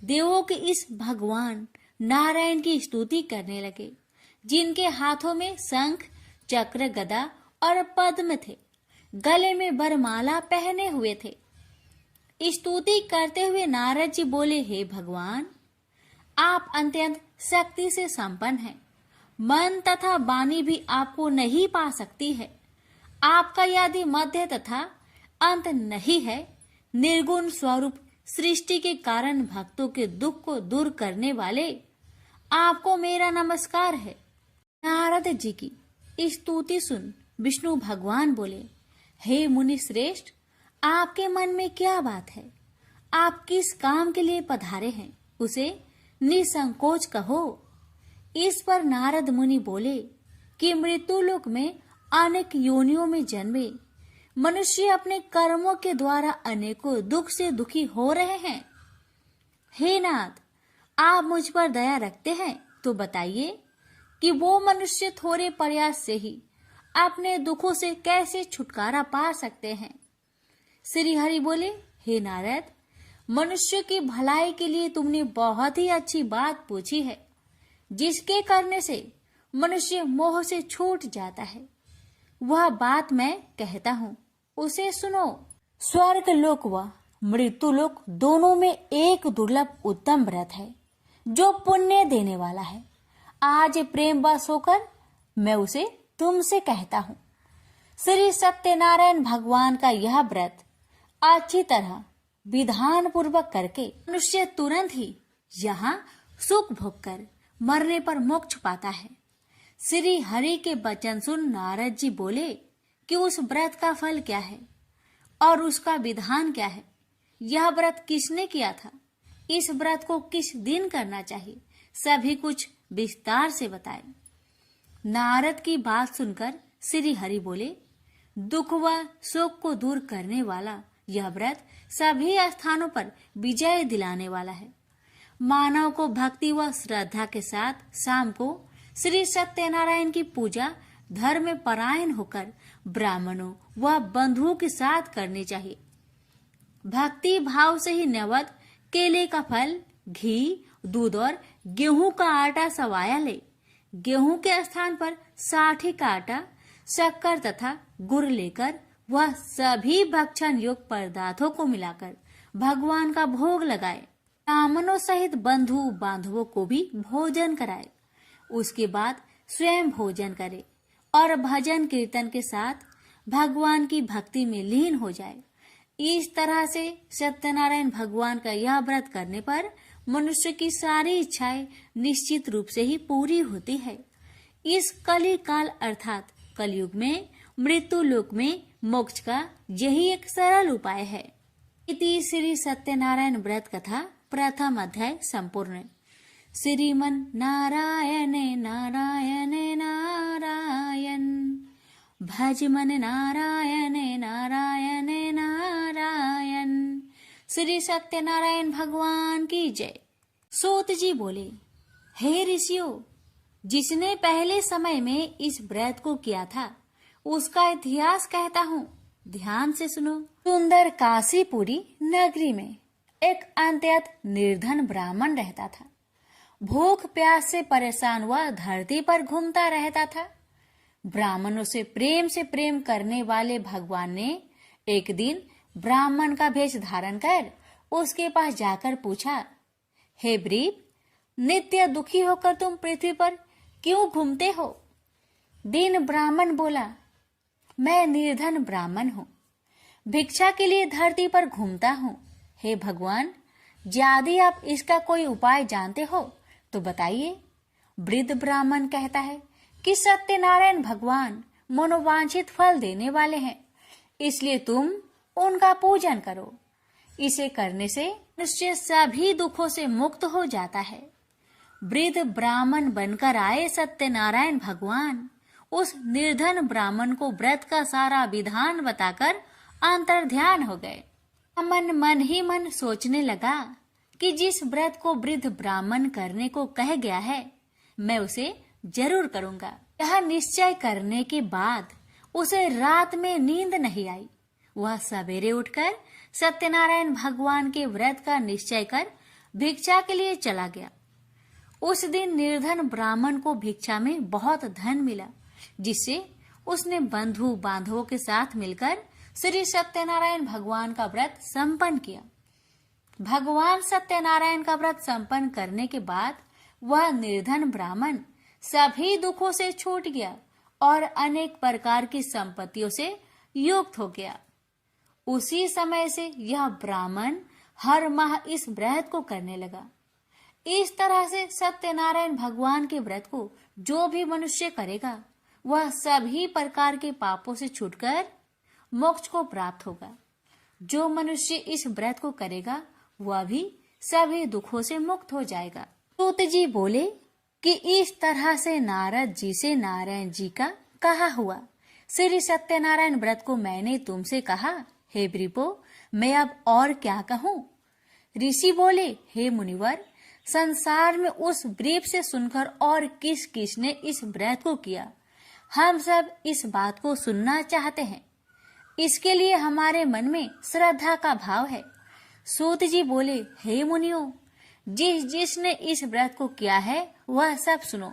देवों के इस भगवान नारायण की स्तुति करने लगे, जिनके हाथों में शंख, चक्र, गदा और पद्म थे, गले में वरमाला पहने हुए थे। स्तुति करते हुए नारद जी बोले, हे भगवान, आप अत्यंत शक्ति से संपन्न हैं। मन तथा वाणी भी आपको नहीं पा सकती है। आपका यदि मध्य तथा अंत नहीं है, निर्गुण स्वरूप सृष्टि के कारण भक्तों के दुख को दूर करने वाले आपको मेरा नमस्कार है। नारद जी की स्तुति सुन विष्णु भगवान बोले, हे मुनि श्रेष्ठ, आपके मन में क्या बात है? आप किस काम के लिए पधारे हैं, उसे निसंकोच कहो। इस पर नारद मुनि बोले कि मृत्यु लोक में अनेक योनियों में जन्मे मनुष्य अपने कर्मों के द्वारा अनेकों दुख से दुखी हो रहे हैं। हे नाथ, आप मुझ पर दया रखते हैं तो बताइए कि वो मनुष्य थोड़े प्रयास से ही अपने दुखों से कैसे छुटकारा पा सकते हैं। श्री हरि बोले, हे नारद, मनुष्य की भलाई के लिए तुमने बहुत ही अच्छी बात पूछी है, जिसके करने से मनुष्य मोह से छूट जाता है। वह बात मैं कहता हूँ, उसे सुनो। स्वर्ग लोक व मृत्यु लोक दोनों में एक दुर्लभ उत्तम व्रत है जो पुण्य देने वाला है। आज प्रेम वश होकर मैं उसे तुमसे कहता हूँ। श्री सत्यनारायण भगवान का यह व्रत अच्छी तरह विधान पूर्वक करके मनुष्य तुरंत ही यहाँ सुख भोग कर मरने पर मोक्ष पाता है। श्री हरि के वचन सुन नारद जी बोले कि उस व्रत का फल क्या है और उसका विधान क्या है। यह व्रत किसने किया था, इस व्रत को किस दिन करना चाहिए, सभी कुछ विस्तार से बताए। नारद की बात सुनकर श्री हरि बोले, दुख व शोक को दूर करने वाला यह व्रत सभी स्थानों पर विजय दिलाने वाला है। मानव को भक्ति व श्रद्धा के साथ शाम को श्री सत्यनारायण की पूजा धर्म परायण होकर ब्राह्मणों व बंधुओं के साथ करनी चाहिए। भक्ति भाव से ही नैवेद्य केले का फल, घी, दूध और गेहूं का आटा सवाया ले। गेहूं के स्थान पर साठी का आटा, शक्कर तथा गुड़ लेकर वह सभी भक्षण योग्य पदार्थों को मिलाकर भगवान का भोग लगाए। ब्राह्मणों सहित बंधु बांधवों को भी भोजन कराए। उसके बाद स्वयं भोजन करे और भजन कीर्तन के साथ भगवान की भक्ति में लीन हो जाए। इस तरह से सत्यनारायण भगवान का यह व्रत करने पर मनुष्य की सारी इच्छाएं निश्चित रूप से ही पूरी होती है। इस कली काल अर्थात कलयुग में मृत्यु लोक में मोक्ष का यही एक सरल उपाय है। इति श्री सत्यनारायण व्रत कथा प्रथम अध्याय संपूर्ण। श्रीमन नारायण नारायण नारायण। भज मन नारायण नारायण नारायण। श्री सत्यनारायण भगवान की जय। सूत जी बोले, हे ऋषियों, जिसने पहले समय में इस व्रत को किया था उसका इतिहास कहता हूँ, ध्यान से सुनो। सुंदर काशीपुरी नगरी में एक अत्यंत निर्धन ब्राह्मण रहता था। भूख प्यास से परेशान हुआ धरती पर घूमता रहता था। ब्राह्मणों से प्रेम करने वाले भगवान ने एक दिन ब्राह्मण का भेष धारण कर उसके पास जाकर पूछा, हे ब्रीप, नित्य दुखी होकर तुम पृथ्वी पर क्यों घूमते हो? दीन ब्राह्मण बोला, मैं निर्धन ब्राह्मण हूँ, भिक्षा के लिए धरती पर घूमता हूँ। हे भगवान, यदि आप इसका कोई उपाय जानते हो तो बताइए। वृद्ध ब्राह्मण कहता है कि सत्यनारायण भगवान मनोवांछित फल देने वाले हैं, इसलिए तुम उनका पूजन करो। इसे करने से मनुष्य सभी दुखों से मुक्त हो जाता है। वृद्ध ब्राह्मण बनकर आए सत्यनारायण भगवान उस निर्धन ब्राह्मण को व्रत का सारा विधान बताकर अंतर्ध्यान हो गए। मन ही मन सोचने लगा कि जिस व्रत को वृद्ध ब्राह्मण करने को कह गया है, मैं उसे जरूर करूंगा। यह निश्चय करने के बाद उसे रात में नींद नहीं आई। वह सवेरे उठकर सत्यनारायण भगवान के व्रत का निश्चय कर भिक्षा के लिए चला गया। उस दिन निर्धन ब्राह्मण को भिक्षा में बहुत धन मिला, जिससे उसने बंधु बांधवों के साथ मिलकर श्री सत्यनारायण भगवान का व्रत संपन्न किया। भगवान सत्यनारायण का व्रत संपन्न करने के बाद वह निर्धन ब्राह्मण सभी दुखों से छूट गया और अनेक प्रकार की संपत्तियों से युक्त हो गया। उसी समय से यह ब्राह्मण हर माह इस व्रत को करने लगा। इस तरह से सत्यनारायण भगवान के व्रत को जो भी मनुष्य करेगा वह सभी प्रकार के पापों से छूटकर मोक्ष को प्राप्त होगा। जो मनुष्य इस व्रत को करेगा वह भी सभी दुखों से मुक्त हो जाएगा। सूत जी बोले कि इस तरह से नारद जी से नारायण जी का कहा हुआ श्री सत्यनारायण व्रत को मैंने तुमसे कहा। हे ब्रीपो, मैं अब और क्या कहूँ? ऋषि बोले, हे मुनिवर, संसार में उस ब्रीप से सुनकर और किस किस ने इस व्रत को किया, हम सब इस बात को सुनना चाहते हैं। इसके लिए हमारे मन में श्रद्धा का भाव है। सूत जी बोले, हे मुनियों, जिसने इस व्रत को किया है वह सब सुनो।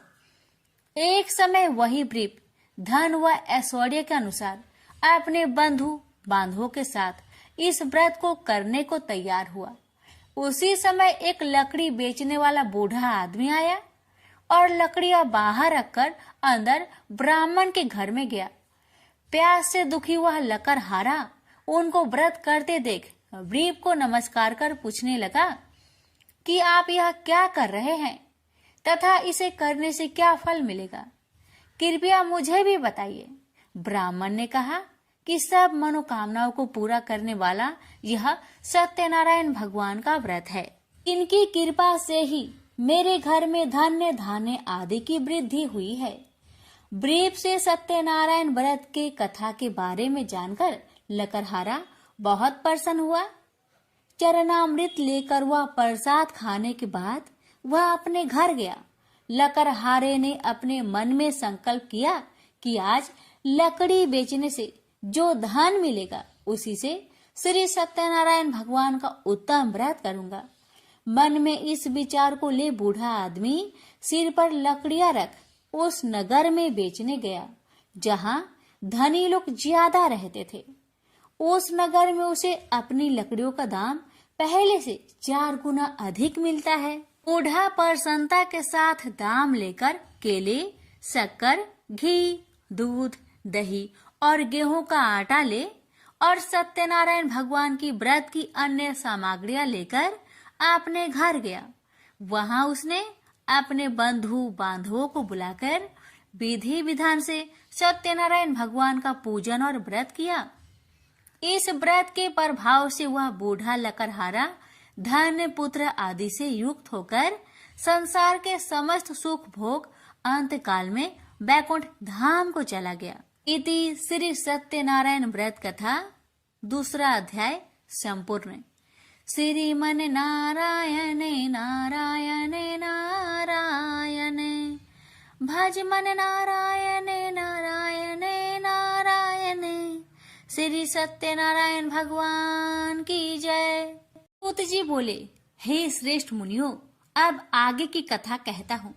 एक समय वही ब्रीप धन व ऐश्वर्य के अनुसार अपने बंधु बांधवों के साथ इस व्रत को करने को तैयार हुआ। उसी समय एक लकड़ी बेचने वाला बूढ़ा आदमी आया और लकड़ियां बाहर रखकर अंदर ब्राह्मण के घर में गया। प्यास से दुखी वह लकड़हारा उनको व्रत करते देख ब्रीप को नमस्कार कर पूछने लगा कि आप यह क्या कर रहे हैं तथा इसे करने से क्या फल मिलेगा, कृपया मुझे भी बताइए। ब्राह्मण ने कहा कि सब मनोकामनाओं को पूरा करने वाला यह सत्यनारायण भगवान का व्रत है। इनकी कृपा से ही मेरे घर में धन्य धान्य आदि की वृद्धि हुई है। ब्रीप से सत्यनारायण व्रत के कथा के बारे में जानकर लकड़हारा बहुत प्रसन्न हुआ। चरणामृत लेकर वह प्रसाद खाने के बाद वह अपने घर गया। लकड़हारे ने अपने मन में संकल्प किया कि आज लकड़ी बेचने से जो धन मिलेगा उसी से श्री सत्यनारायण भगवान का उत्तम व्रत करूंगा। मन में इस विचार को ले बूढ़ा आदमी सिर पर लकड़ियां रख उस नगर में बेचने गया जहां धनी लोग ज्यादा रहते थे। उस नगर में उसे अपनी लकड़ियों का दाम पहले से 4 गुना अधिक मिलता है। बूढ़ा प्रसन्नता के साथ दाम लेकर केले, शक्कर, घी, दूध, दही और गेहूं का आटा ले और सत्यनारायण भगवान की व्रत की अन्य सामग्रियां लेकर अपने घर गया। वहां उसने अपने बंधु बांधवों को बुलाकर विधि विधान से सत्यनारायण भगवान का पूजन और व्रत किया। इस व्रत के प्रभाव से वह बूढ़ा लकड़हारा धन पुत्र आदि से युक्त होकर संसार के समस्त सुख भोग अंत काल में बैकुंठ धाम को चला गया। इति श्री सत्यनारायण व्रत कथा दूसरा अध्याय संपूर्ण। श्रीमन नारायणे नारायणे नारायणे भज मन नारायणे नारायणे नारायणे। श्री सत्यनारायण भगवान की जय। सूत जी बोले, हे श्रेष्ठ मुनियों, अब आगे की कथा कहता हूँ।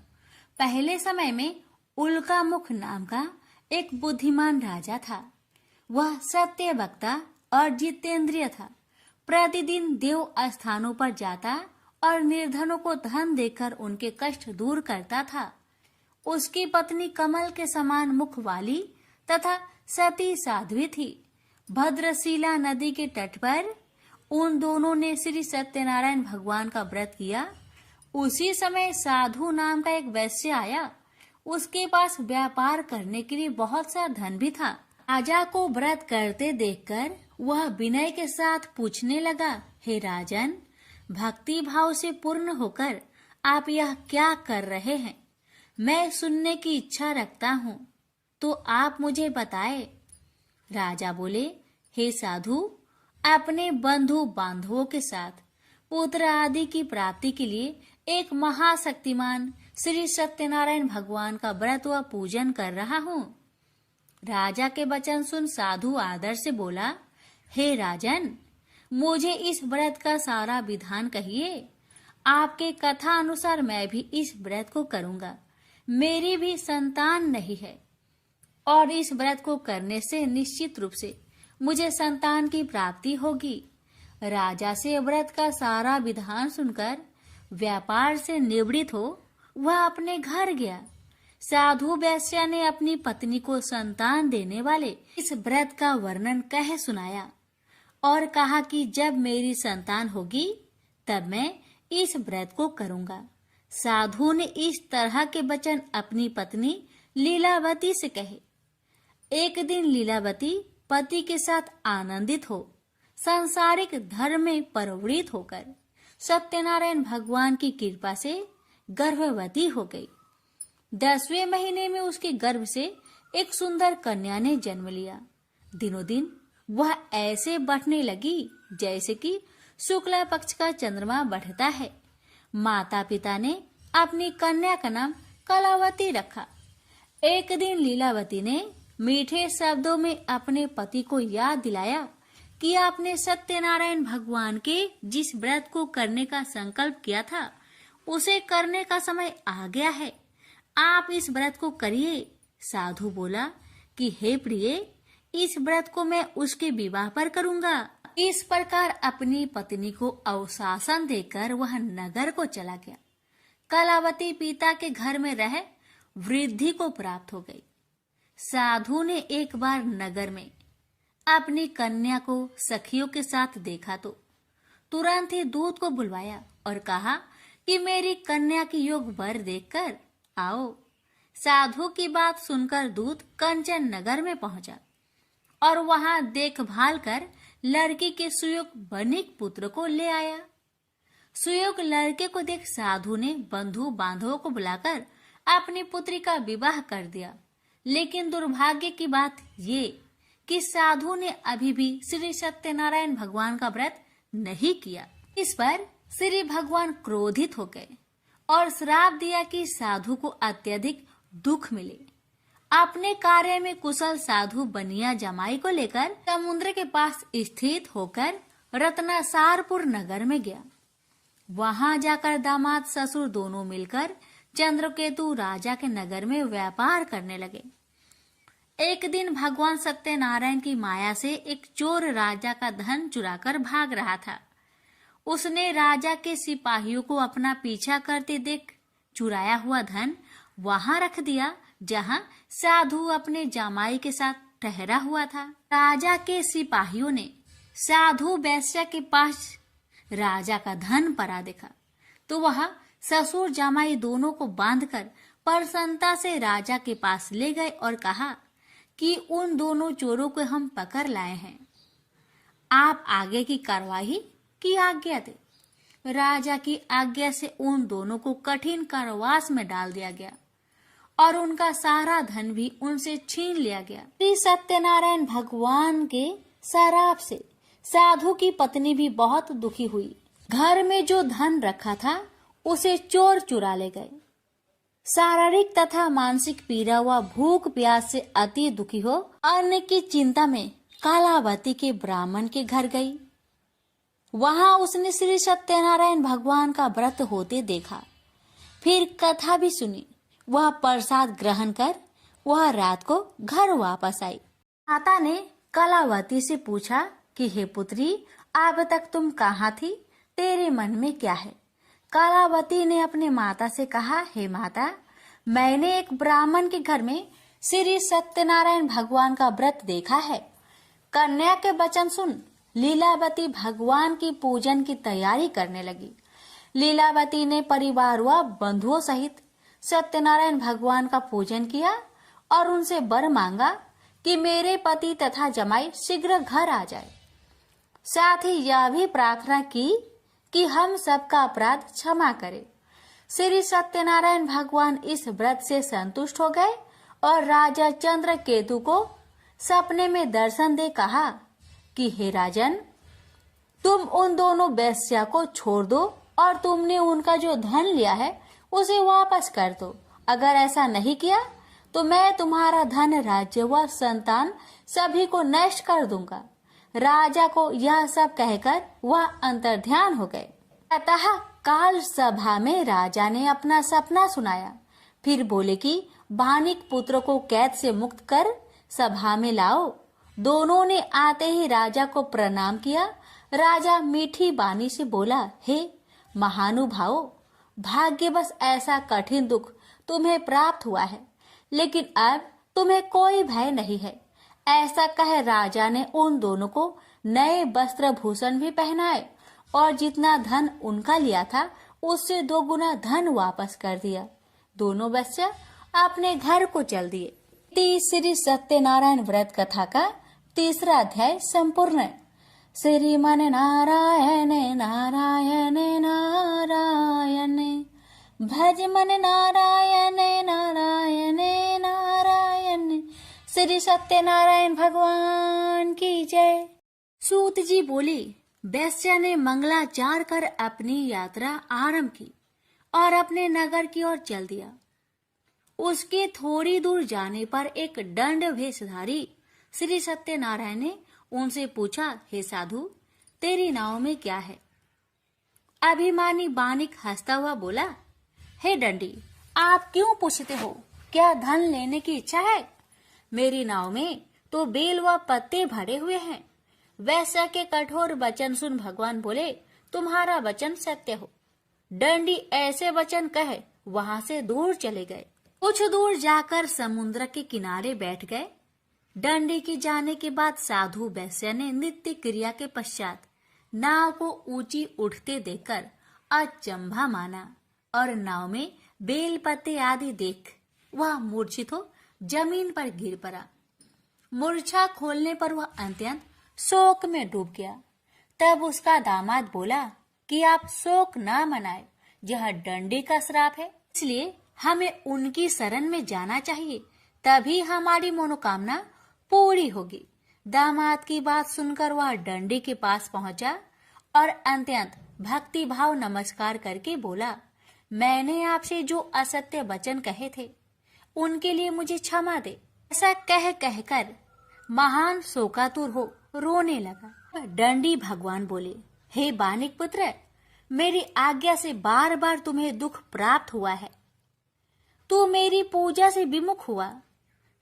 पहले समय में उल्कामुख नाम का एक बुद्धिमान राजा था। वह सत्य वक्ता और जितेंद्रिय था। प्रतिदिन देव स्थानों पर जाता और निर्धनों को धन देकर उनके कष्ट दूर करता था। उसकी पत्नी कमल के समान मुख वाली तथा सती साध्वी थी। भद्रशिला नदी के तट पर उन दोनों ने श्री सत्यनारायण भगवान का व्रत किया। उसी समय साधु नाम का एक वैश्य आया। उसके पास व्यापार करने के लिए बहुत सा धन भी था। राजा को व्रत करते देखकर वह विनय के साथ पूछने लगा, हे राजन, भक्ति भाव से पूर्ण होकर आप यह क्या कर रहे हैं? मैं सुनने की इच्छा रखता हूँ, तो आप मुझे बताए। राजा बोले, हे साधु, अपने बंधु बांधवों के साथ पुत्र आदि की प्राप्ति के लिए एक महाशक्तिमान श्री सत्यनारायण भगवान का व्रत व पूजन कर रहा हूँ। राजा के वचन सुन साधु आदर से बोला, हे राजन, मुझे इस व्रत का सारा विधान कहिए। आपके कथा अनुसार मैं भी इस व्रत को करूंगा। मेरी भी संतान नहीं है और इस व्रत को करने से निश्चित रूप से मुझे संतान की प्राप्ति होगी। राजा से व्रत का सारा विधान सुनकर व्यापार से निवृत्त हो वह अपने घर गया। साधु वैश्य ने अपनी पत्नी को संतान देने वाले इस व्रत का वर्णन कह सुनाया और कहा कि जब मेरी संतान होगी तब मैं इस व्रत को करूंगा। साधु ने इस तरह के वचन अपनी पत्नी लीलावती से कहे। एक दिन लीलावती पति के साथ आनंदित हो सांसारिक धर्म में प्रवृत्त होकर सत्यनारायण भगवान की कृपा से गर्भवती हो गई। 10वें महीने में उसके गर्भ से एक सुंदर कन्या ने जन्म लिया। दिनों दिन वह ऐसे बढ़ने लगी जैसे कि शुक्ला पक्ष का चंद्रमा बढ़ता है। माता पिता ने अपनी कन्या का नाम कलावती रखा। एक दिन लीलावती ने मीठे शब्दों में अपने पति को याद दिलाया कि आपने सत्यनारायण भगवान के जिस व्रत को करने का संकल्प किया था उसे करने का समय आ गया है। आप इस व्रत को करिए। साधु बोला कि हे प्रिय, इस व्रत को मैं उसके विवाह पर करूंगा। इस प्रकार अपनी पत्नी को अवशासन देकर वह नगर को चला गया। कलावती पिता के घर में रह वृद्धि को प्राप्त हो गई। साधु ने एक बार नगर में अपनी कन्या को सखियों के साथ देखा तो तुरंत ही दूत को बुलवाया और कहा कि मेरी कन्या की योग वर देखकर आओ। साधु की बात सुनकर दूत कंचन नगर में पहुंचा और वहां देखभाल कर लड़की के सुयोग बनिक पुत्र को ले आया। सुयोग लड़के को देख साधु ने बंधु बांधवों को बुलाकर अपनी पुत्री का विवाह कर दिया। लेकिन दुर्भाग्य की बात ये कि साधु ने अभी भी श्री सत्यनारायण भगवान का व्रत नहीं किया। इस पर श्री भगवान क्रोधित हो गए और श्राप दिया कि साधु को अत्यधिक दुख मिले। अपने कार्य में कुशल साधु बनिया जमाई को लेकर समुद्र के पास स्थित होकर रत्नासारपुर नगर में गया। वहां जाकर दामाद ससुर दोनों मिलकर चंद्रकेतु राजा के नगर में व्यापार करने लगे। एक दिन भगवान सत्यनारायण की माया से एक चोर राजा का धन चुराकर भाग रहा था। उसने राजा के सिपाहियों को अपना पीछा करते देख चुराया हुआ धन वहां रख दिया जहां साधु अपने जामाई के साथ ठहरा हुआ था। राजा के सिपाहियों ने साधु वैश्य के पास राजा का धन पड़ा देखा तो वह ससुर जामाई दोनों को बांधकर प्रसन्नता से राजा के पास ले गए और कहा कि उन दोनों चोरों को हम पकड़ लाए हैं, आप आगे की कार्रवाई की आज्ञा दे। राजा की आज्ञा से उन दोनों को कठिन कारावास में डाल दिया गया और उनका सारा धन भी उनसे छीन लिया गया। श्री सत्यनारायण भगवान के श्राप से साधु की पत्नी भी बहुत दुखी हुई। घर में जो धन रखा था उसे चोर चुरा ले गए। शारीरिक तथा मानसिक पीड़ा व भूख प्यास से अति दुखी हो अन्न की चिंता में कालावती के ब्राह्मण के घर गई। वहां उसने श्री सत्यनारायण भगवान का व्रत होते देखा। फिर कथा भी सुनी। वह प्रसाद ग्रहण कर वह रात को घर वापस आई। माता ने कलावती से पूछा कि हे पुत्री, अब तक तुम कहाँ थी? तेरे मन में क्या है? कलावती ने अपने माता से कहा, हे माता, मैंने एक ब्राह्मण के घर में श्री सत्यनारायण भगवान का व्रत देखा है। कन्या के वचन सुन लीलावती भगवान की पूजन की तैयारी करने लगी। लीलावती ने परिवार व बंधुओं सहित सत्यनारायण भगवान का पूजन किया और उनसे वर मांगा कि मेरे पति तथा जमाई शीघ्र घर आ जाए। साथ ही यह भी प्रार्थना की कि हम सबका अपराध क्षमा करे। श्री सत्यनारायण भगवान इस व्रत से संतुष्ट हो गए और राजा चंद्रकेतु को सपने में दर्शन दे कहा कि हे राजन, तुम उन दोनों वेश्या को छोड़ दो और तुमने उनका जो धन लिया है उसे वापस कर दो। अगर ऐसा नहीं किया तो मैं तुम्हारा धन, राज्य व संतान सभी को नष्ट कर दूंगा। राजा को यह सब कहकर वह अंतर्ध्यान हो गए। अतः काल सभा में राजा ने अपना सपना सुनाया। फिर बोले कि बानिक पुत्र को कैद से मुक्त कर सभा में लाओ। दोनों ने आते ही राजा को प्रणाम किया। राजा मीठी बानी से बोला, हे महानुभावों, भाग्यवश ऐसा कठिन दुख तुम्हें प्राप्त हुआ है, लेकिन अब तुम्हें कोई भय नहीं है। ऐसा कह राजा ने उन दोनों को नए वस्त्र भूषण भी पहनाए और जितना धन उनका लिया था उससे 2 गुना धन वापस कर दिया। दोनों वेश्या अपने घर को चल दिए। श्री सत्यनारायण व्रत कथा का 3रा अध्याय संपूर्ण। श्रीमन नारायण नारायण नारायण, भज मन नारायण नारायण नारायण। श्री सत्यनारायण भगवान की जय। सूत जी बोली, वैश्या ने मंगलाचार कर अपनी यात्रा आरंभ की और अपने नगर की ओर चल दिया। उसके थोड़ी दूर जाने पर एक दंड वेशधारी श्री सत्यनारायण ने उनसे पूछा, हे साधु, तेरी नाव में क्या है? अभिमानी बानिक हंसता हुआ बोला, हे दंडी, आप क्यों पूछते हो? क्या धन लेने की इच्छा है? मेरी नाव में तो बेल व पत्ते भरे हुए हैं। वैश्या के कठोर वचन सुन भगवान बोले, तुम्हारा वचन सत्य हो। दंडी ऐसे वचन कहे वहां से दूर चले गए। कुछ दूर जाकर समुद्र के किनारे बैठ गए। दंडी के जाने के बाद साधु वैश्या ने नित्य क्रिया के पश्चात नाव को ऊंची उठते देखकर अचंभा माना और नाव में बेल पत्ते आदि देख वह मूर्छित हो जमीन पर गिर पड़ा। मूर्छा खोलने पर वह अत्यंत शोक में डूब गया। तब उसका दामाद बोला कि आप शोक न मनाए, यह दंडी का श्राप है, इसलिए हमें उनकी शरण में जाना चाहिए, तभी हमारी मनोकामना पूरी होगी। दामाद की बात सुनकर वह दंडी के पास पहुंचा और अत्यंत भक्ति भाव नमस्कार करके बोला, मैंने आपसे जो असत्य वचन कहे थे उनके लिए मुझे क्षमा दे। ऐसा कहकर महान शोकातुर हो रोने लगा। दंडी भगवान बोले, हे बानिक पुत्र, मेरी आज्ञा से बार बार तुम्हें दुख प्राप्त हुआ है। तू मेरी पूजा से विमुख हुआ।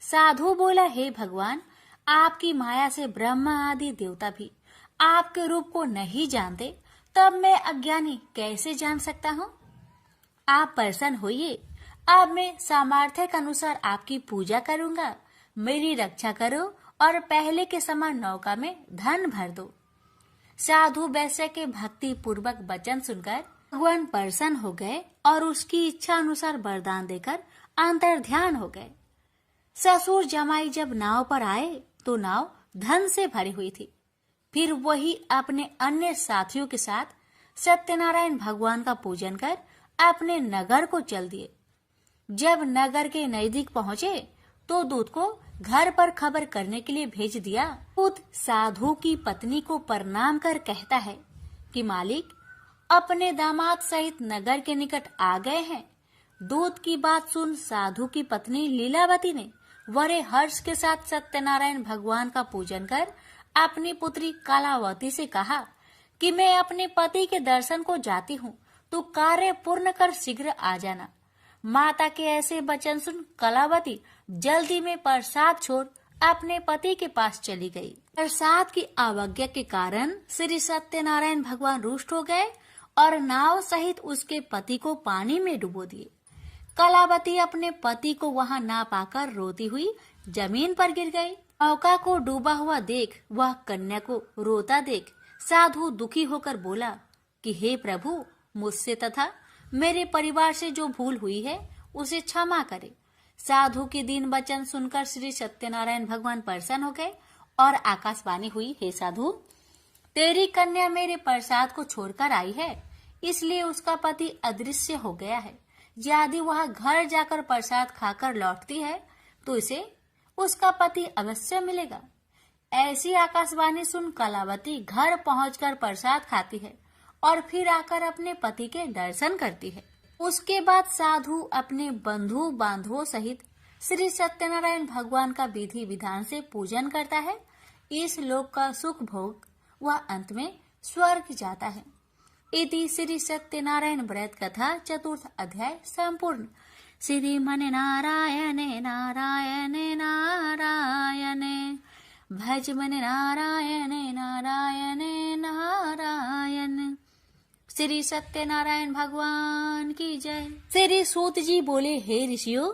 साधु बोला, हे भगवान, आपकी माया से ब्रह्मा आदि देवता भी आपके रूप को नहीं जानते, तब मैं अज्ञानी कैसे जान सकता हूँ? आप प्रसन्न होइए, अब मैं सामर्थ्य के अनुसार आपकी पूजा करूंगा। मेरी रक्षा करो और पहले के समान नौका में धन भर दो। साधु वैश्य के भक्ति पूर्वक वचन सुनकर भगवान प्रसन्न हो गए और उसकी इच्छा अनुसार वरदान देकर अंतर्ध्यान हो गए। ससुर जमाई जब नाव पर आए तो नाव धन से भरी हुई थी। फिर वही अपने अन्य साथियों के साथ सत्यनारायण भगवान का पूजन कर अपने नगर को चल दिए। जब नगर के नजदीक पहुंचे तो दूत को घर पर खबर करने के लिए भेज दिया। दूत साधु की पत्नी को प्रणाम कर कहता है कि मालिक अपने दामाद सहित नगर के निकट आ गए हैं। दूत की बात सुन साधु की पत्नी लीलावती ने बड़े हर्ष के साथ सत्यनारायण भगवान का पूजन कर अपनी पुत्री कलावती से कहा कि मैं अपने पति के दर्शन को जाती हूँ, तू कार्य पूर्ण कर शीघ्र आ जाना। माता के ऐसे वचन सुन कलावती जल्दी में प्रसाद छोड़ अपने पति के पास चली गई। प्रसाद की अवज्ञा के कारण श्री सत्यनारायण भगवान रुष्ट हो गए और नाव सहित उसके पति को पानी में डुबो दिए। कलावती अपने पति को वहां ना पाकर रोती हुई जमीन पर गिर गई। नौका को डूबा हुआ देख वह कन्या को रोता देख साधु दुखी होकर बोला कि हे प्रभु, मुझसे तथा मेरे परिवार से जो भूल हुई है उसे क्षमा करे। साधु के दीन वचन सुनकर श्री सत्यनारायण भगवान प्रसन्न हो गए और आकाशवाणी हुई, हे साधु, तेरी कन्या मेरे प्रसाद को छोड़कर आई है, इसलिए उसका पति अदृश्य हो गया है। यदि वह घर जाकर प्रसाद खाकर लौटती है तो इसे उसका पति अवश्य मिलेगा। ऐसी आकाशवाणी सुन कलावती घर पहुंचकर प्रसाद खाती है और फिर आकर अपने पति के दर्शन करती है। उसके बाद साधु अपने बंधु बांधवों सहित श्री सत्यनारायण भगवान का विधि विधान से पूजन करता है। इस लोक का सुख भोग वह अंत में स्वर्ग जाता है। इति श्री सत्यनारायण व्रत कथा चतुर्थ अध्याय संपूर्ण। श्रीमन नारायणे नारायणे नारायणे भज मन नारायणे नारायणे नारायण। श्री सत्यनारायण भगवान की जय। श्री सूत जी बोले, हे ऋषियों,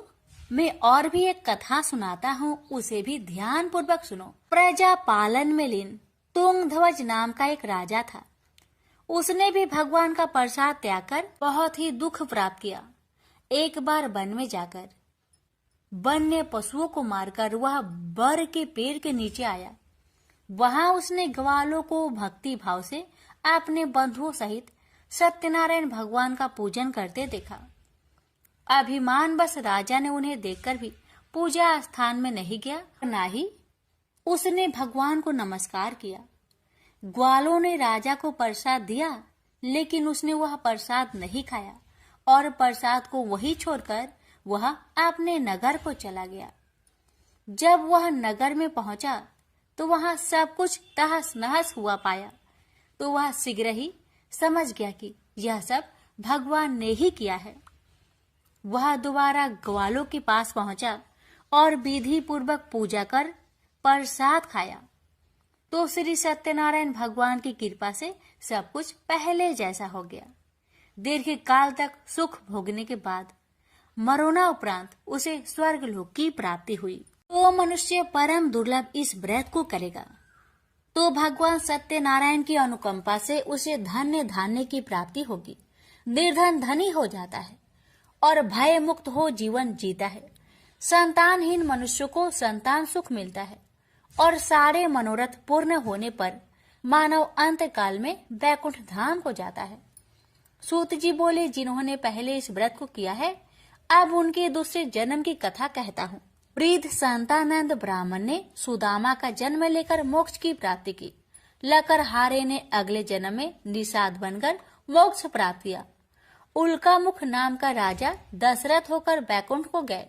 मैं और भी एक कथा सुनाता हूँ, उसे भी ध्यान पूर्वक सुनो। प्रजा पालन में लीन तुंगध्वज नाम का एक राजा था। उसने भी भगवान का प्रसाद त्याग कर बहुत ही दुख प्राप्त किया। एक बार वन में जाकर वन्य पशुओं को मारकर वह बर के पेड़ के नीचे आया। वहां उसने ग्वालों को भक्ति भाव से अपने बंधुओं सहित सत्यनारायण भगवान का पूजन करते देखा। अभिमान बस राजा ने उन्हें देखकर भी पूजा स्थान में नहीं गया, ना ही उसने भगवान को नमस्कार किया। ग्वालों ने राजा को प्रसाद दिया, लेकिन उसने वह प्रसाद नहीं खाया और प्रसाद को वहीं छोड़कर वह अपने नगर को चला गया। जब वह नगर में पहुंचा तो वहां सब कुछ तहस नहस हुआ पाया, तो वह शीघ्र ही समझ गया कि यह सब भगवान ने ही किया है। वह दोबारा ग्वालों के पास पहुंचा और विधि पूर्वक पूजा कर प्रसाद खाया, तो श्री सत्यनारायण भगवान की कृपा से सब कुछ पहले जैसा हो गया। दीर्घ काल तक सुख भोगने के बाद मरोना उपरांत उसे स्वर्ग लोक की प्राप्ति हुई। तो मनुष्य परम दुर्लभ इस व्रत को करेगा तो भगवान सत्यनारायण की अनुकंपा से उसे धन्य धान्य की प्राप्ति होगी। निर्धन धनी हो जाता है और भय मुक्त हो जीवन जीता है। संतानहीन मनुष्य को संतान सुख मिलता है और सारे मनोरथ पूर्ण होने पर मानव अंत काल में वैकुंठ धाम को जाता है। सूत जी बोले, जिन्होंने पहले इस व्रत को किया है, अब उनके दूसरे जन्म की कथा कहता हूँ। वृद्ध संतानंद ब्राह्मण ने सुदामा का जन्म लेकर मोक्ष की प्राप्ति की। लकरहारे ने अगले जन्म में निषाद बनकर मोक्ष प्राप्त किया। उल्कामुख नाम का राजा दशरथ होकर वैकुंठ को गए।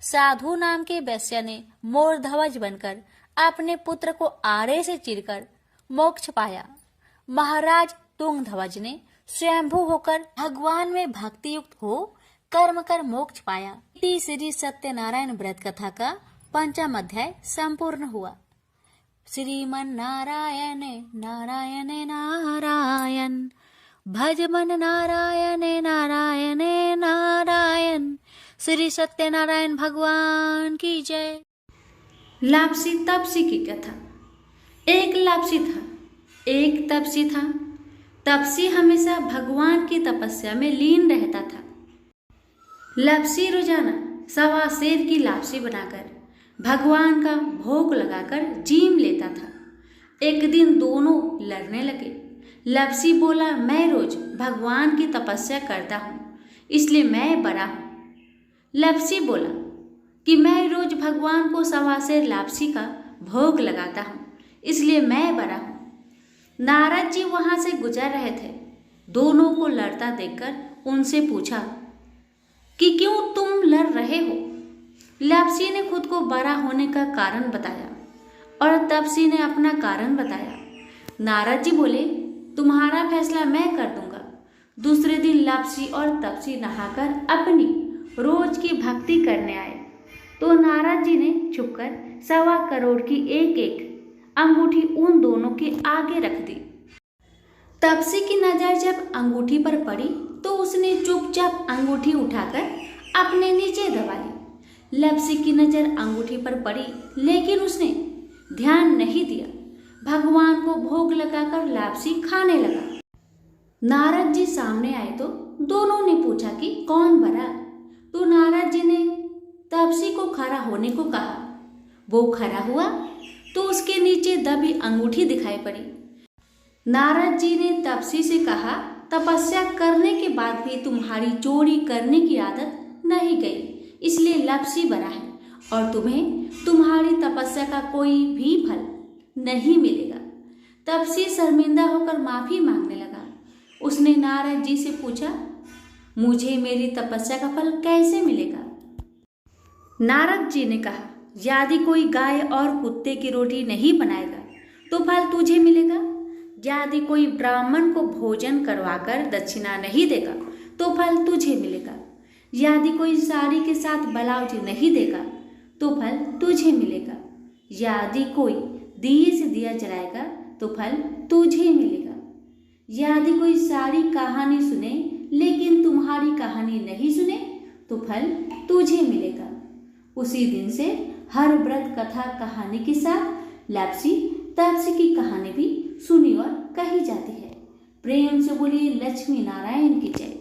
साधु नाम के वैश्य ने मोर ध्वज बनकर अपने पुत्र को आरे से चीरकर मोक्ष पाया। महाराज तुंगध्वज ने स्वयंभू होकर भगवान में भक्ति युक्त हो कर्म कर मोक्ष पाया। श्री सत्यनारायण व्रत कथा का 5वां अध्याय संपूर्ण हुआ। श्रीमन नारायण नारायण नारायण भज मन नारायण नारायण नारायण। श्री सत्यनारायण भगवान की जय। लापसी तपसी की कथा। एक लापसी था, एक तपसी था। तपसी हमेशा भगवान की तपस्या में लीन रहता था। लापसी रोजाना सवा सेर की लापसी बनाकर भगवान का भोग लगाकर जीम लेता था। एक दिन दोनों लड़ने लगे। लापसी बोला, मैं रोज भगवान की तपस्या करता हूँ, इसलिए मैं बड़ा हूँ। लापसी बोला कि मैं रोज भगवान को 1.25 सेर लापसी का भोग लगाता हूँ, इसलिए मैं बड़ा हूँ। नारद जी वहां से गुजर रहे थे। दोनों को लड़ता देखकर उनसे पूछा कि क्यों तुम लड़ रहे हो। लापसी ने खुद को बड़ा होने का कारण बताया और तपसी ने अपना कारण बताया। नारद जी बोले, तुम्हारा फैसला मैं कर दूंगा। दूसरे दिन लापसी और तपसी नहाकर अपनी रोज की भक्ति करने आए तो नारद जी ने छुपकर 1.25 करोड़ की एक एक अंगूठी उन दोनों के आगे रख दी। तपसी की नजर जब अंगूठी पर पड़ी तो उसने चुपचाप अंगूठी उठाकर अपने नीचे दबा ली। लापसी की नजर अंगूठी पर पड़ी लेकिन उसने ध्यान नहीं दिया। भगवान को भोग लगाकर लापसी खाने लगा। नारद जी सामने आए तो दोनों ने पूछा कि कौन बड़ा। तो नारद जी ने तपसी को खड़ा होने को कहा। वो खड़ा हुआ तो उसके नीचे दबी अंगूठी दिखाई पड़ी। नारद जी ने तपसी से कहा, तपस्या करने के बाद भी तुम्हारी चोरी करने की आदत नहीं गई, इसलिए लापसी बड़ा है और तुम्हें तुम्हारी तपस्या का कोई भी फल नहीं मिलेगा। तपसी शर्मिंदा होकर माफी मांगने लगा। उसने नारद जी से पूछा, मुझे मेरी तपस्या का फल कैसे मिलेगा। नारद जी ने कहा, यदि कोई गाय और कुत्ते की रोटी नहीं बनाएगा तो फल तुझे मिलेगा। यदि कोई ब्राह्मण को भोजन करवाकर दक्षिणा नहीं देगा तो फल तुझे मिलेगा। यदि कोई साड़ी के साथ ब्लाउज नहीं देगा तो फल तुझे मिलेगा। यदि कोई दिए से दिया जलाएगा तो फल तुझे मिलेगा। यदि कोई सारी कहानी सुने लेकिन तुम्हारी कहानी नहीं सुने तो फल तुझे मिलेगा। उसी दिन से हर व्रत कथा कहानी के साथ लापसी तपसी की कहानी भी सुनी और कही जाती है। प्रेम से बोलिए लक्ष्मी नारायण की जय।